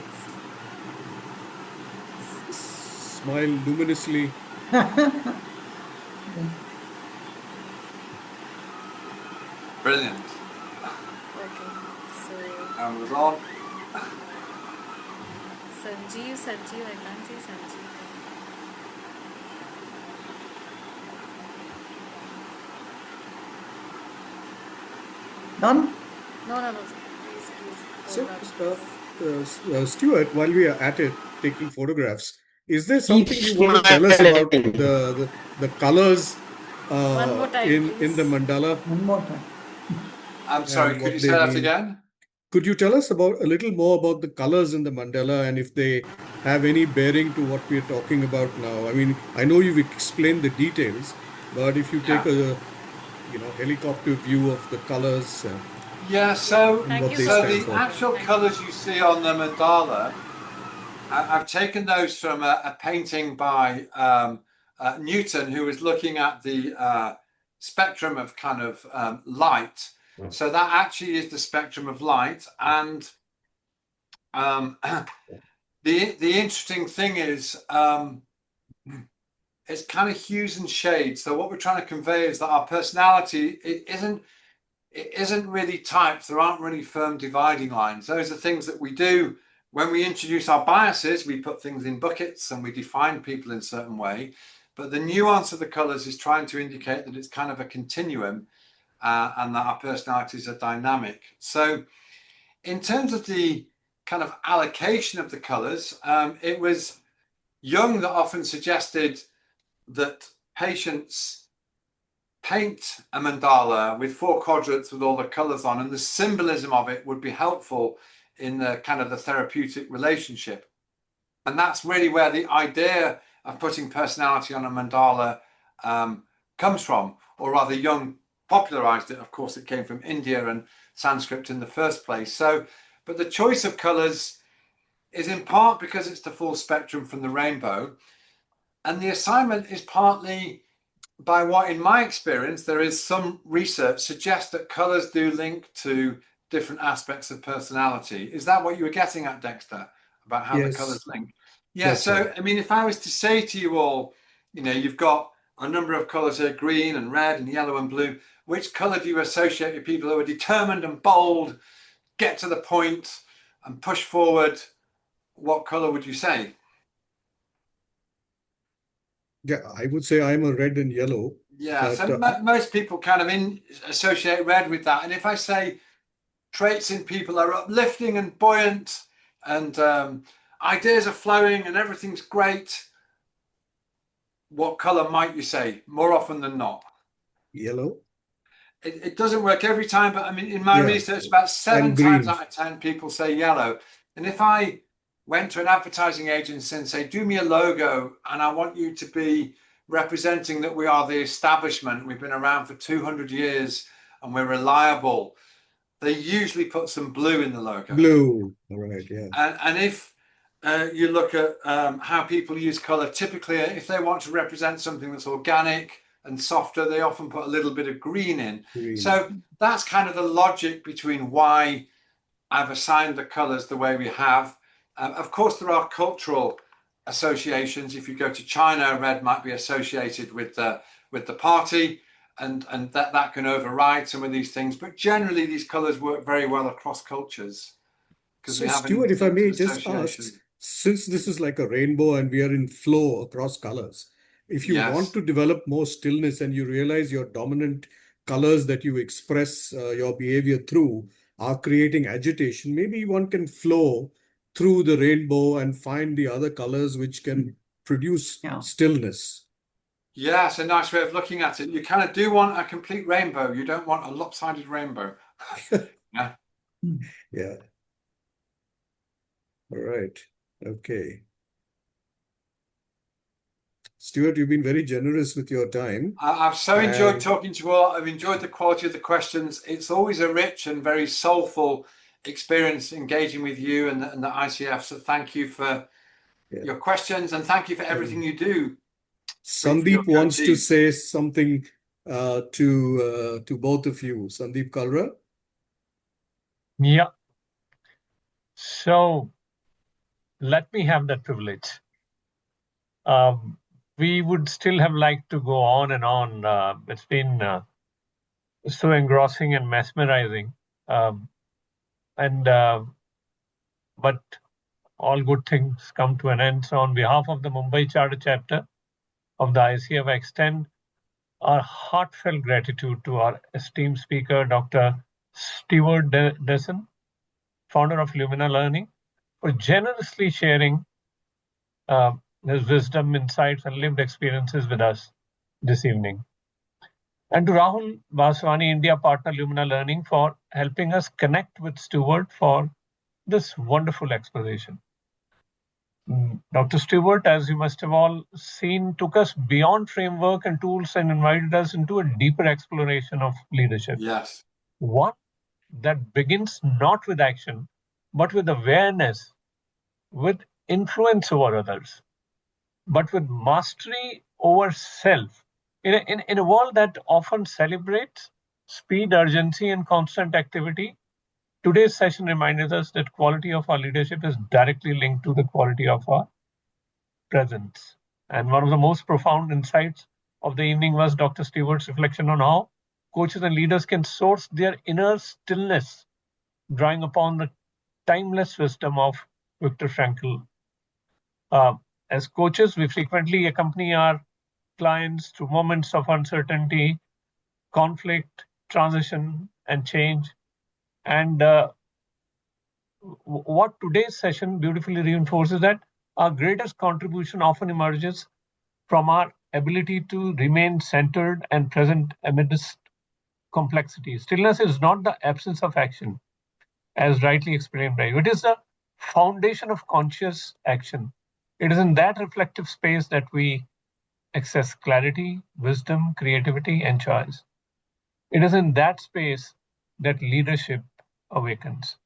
Smile luminously. Brilliant. Okay, so Camera's on. Sanjeev, I can't see Sanjeev. Done? No. Please. So, Stewart, while we are at it, taking photographs, is there something you want to tell us about the colors One more time, in the mandala? One more time. I'm sorry, could you say that again? Could you tell us a little more about the colors in the mandala and if they have any bearing to what we're talking about now? I mean, I know you've explained the details, but if you take a helicopter view of the colors. So the actual colors you see on the mandala, I've taken those from a painting by Newton, who was looking at the spectrum of kind of light. So that actually is the spectrum of light. And the interesting thing is it's kind of hues and shades. So what we're trying to convey is that our personality, it isn't really typed. There aren't really firm dividing lines. Those are things that we do when we introduce our biases. We put things in buckets and we define people in a certain way. but the nuance of the colors is trying to indicate that it's kind of a continuum and that our personalities are dynamic. So in terms of the kind of allocation of the colors, it was Jung that often suggested that patients paint a mandala with 4 quadrants with all the colors on, and the symbolism of it would be helpful in the kind of the therapeutic relationship. And that's really where the idea of putting personality on a mandala comes from, or rather Jung popularized it. Of course, it came from India and Sanskrit in the first place. So, but the choice of colors is in part because it's the full spectrum from the rainbow. And the assignment is partly by what, in my experience, there is some research suggests that colors do link to different aspects of personality. Is that what you were getting at, Dexter, about how the colors link? Yeah, so right. I mean, if I was to say to you all, you know, you've got a number of colors here, green and red and yellow and blue. Which color do you associate with people who are determined and bold, get to the point and push forward? What color would you say? Yeah, I would say I'm a red and yellow. Yeah, so most people kind of associate red with that. And if I say traits in people are uplifting and buoyant and ideas are flowing and everything's great, what color might you say more often than not? Yellow. It doesn't work every time, but I mean, in my research, about 7 times out of 10 people say yellow. And if I went to an advertising agency and say, do me a logo, and I want you to be representing that we are the establishment, we've been around for 200 years and we're reliable, they usually put some blue in the logo. Blue, all right, yeah. And if you look at how people use color, typically if they want to represent something that's organic and softer, they often put a little bit of green in. Green. So that's kind of the logic between why I've assigned the colors the way we have. Of course, there are cultural associations. If you go to China, red might be associated with the party, and that can override some of these things. But generally, these colors work very well across cultures. So, Stewart, if I may just ask, since this is like a rainbow and we are in flow across colors, if you want to develop more stillness and you realize your dominant colors that you express your behavior through are creating agitation, maybe one can flow through the rainbow and find the other colors which can produce stillness. Yeah, it's a nice way of looking at it. You kind of do want a complete rainbow. You don't want a lopsided rainbow. Yeah. Yeah. All right. Okay. Stewart, you've been very generous with your time. I've so enjoyed talking to you all. I've enjoyed the quality of the questions. It's always a rich and very soulful experience engaging with you and the ICF. So thank you for your questions and thank you for everything you do. Sandeep wants to say something to both of you. Sandeep Kalra. Yeah. So let me have that privilege. We would still have liked to go on and on. It's been so engrossing and mesmerizing. But all good things come to an end. So on behalf of the Mumbai Charter Chapter of the ICF, I extend our heartfelt gratitude to our esteemed speaker, Dr. Stewart Desson, founder of Lumina Learning, for generously sharing his wisdom, insights, and lived experiences with us this evening. And to Rahul Vaswani, India partner Lumina Learning, for helping us connect with Stewart for this wonderful exploration. Dr. Stewart, as you must have all seen, took us beyond framework and tools and invited us into a deeper exploration of leadership. Yes. One that begins not with action, but with awareness, with influence over others, but with mastery over self. In a world that often celebrates speed, urgency, and constant activity, today's session reminded us that quality of our leadership is directly linked to the quality of our presence. And one of the most profound insights of the evening was Dr. Stewart's reflection on how coaches and leaders can source their inner stillness, drawing upon the timeless wisdom of Viktor Frankl. As coaches, we frequently accompany our clients through moments of uncertainty, conflict, transition, and change. And what today's session beautifully reinforces that our greatest contribution often emerges from our ability to remain centered and present amidst complexity. Stillness is not the absence of action, as rightly explained by you. It is the foundation of conscious action. It is in that reflective space that we access clarity, wisdom, creativity, and choice. It is in that space that leadership awakens.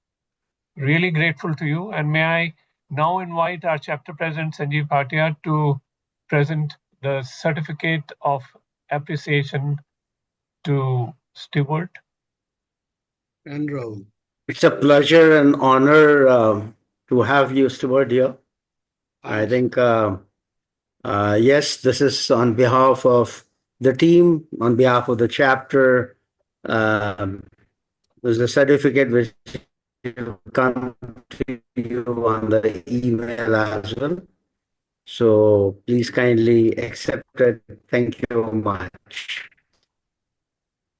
Really grateful to you. And may I now invite our chapter president, Sanjeev Bhatia, to present the certificate of appreciation to Stewart. And Rahul. It's a pleasure and honor to have you, Stewart, here. I think, yes, this is on behalf of the team, on behalf of the chapter. There's a certificate which will come to you on the email as well. So please kindly accept it. Thank you much.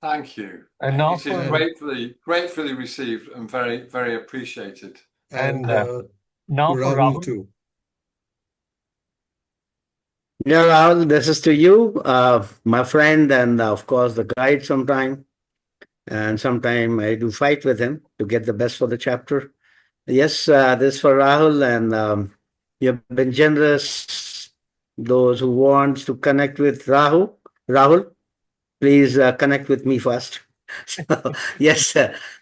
Thank you. And now it is gratefully received and very, very appreciated. And now for Rahul Rahul too. Yeah, Rahul, this is to you, my friend, and of course the guide sometime. And sometime I do fight with him to get the best for the chapter. Yes, this is for Rahul, and you've been generous. Those who want to connect with Rahul, please connect with me first. So, yes,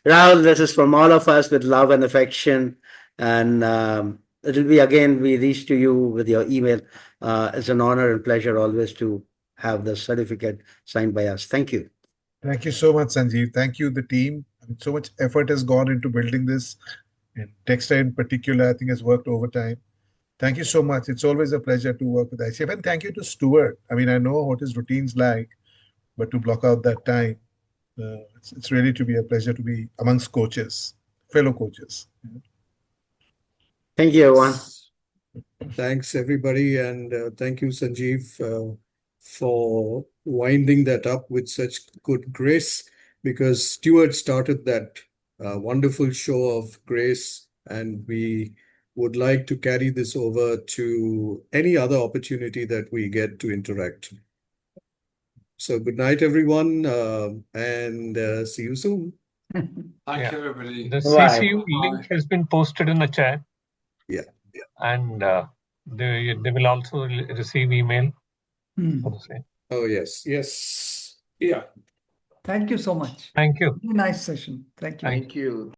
Rahul, this is from all of us with love and affection. And it'll be again, we reach to you with your email. It's an honor and pleasure always to have the certificate signed by us. Thank you. Thank you so much, Sanjeev. Thank you, the team. I mean, so much effort has gone into building this. And Dexter in particular, I think, has worked overtime. Thank you so much. It's always a pleasure to work with ICF. And thank you to Stewart. I mean, I know what his routine's like, but to block out that time, it's really to be a pleasure to be amongst coaches, fellow coaches. Thank you, everyone. Thanks, everybody. And thank you, Sanjeev, for winding that up with such good grace, because Stewart started that wonderful show of grace, and we would like to carry this over to any other opportunity that we get to interact. So good night, everyone, and see you soon. Thank you, everybody. The Bye. CCU link has been posted in the chat. Yeah. And they will also receive email for the same. Oh, yes. Yes. Yeah. Thank you so much. Thank you. Very nice session. Thank you. Thank you.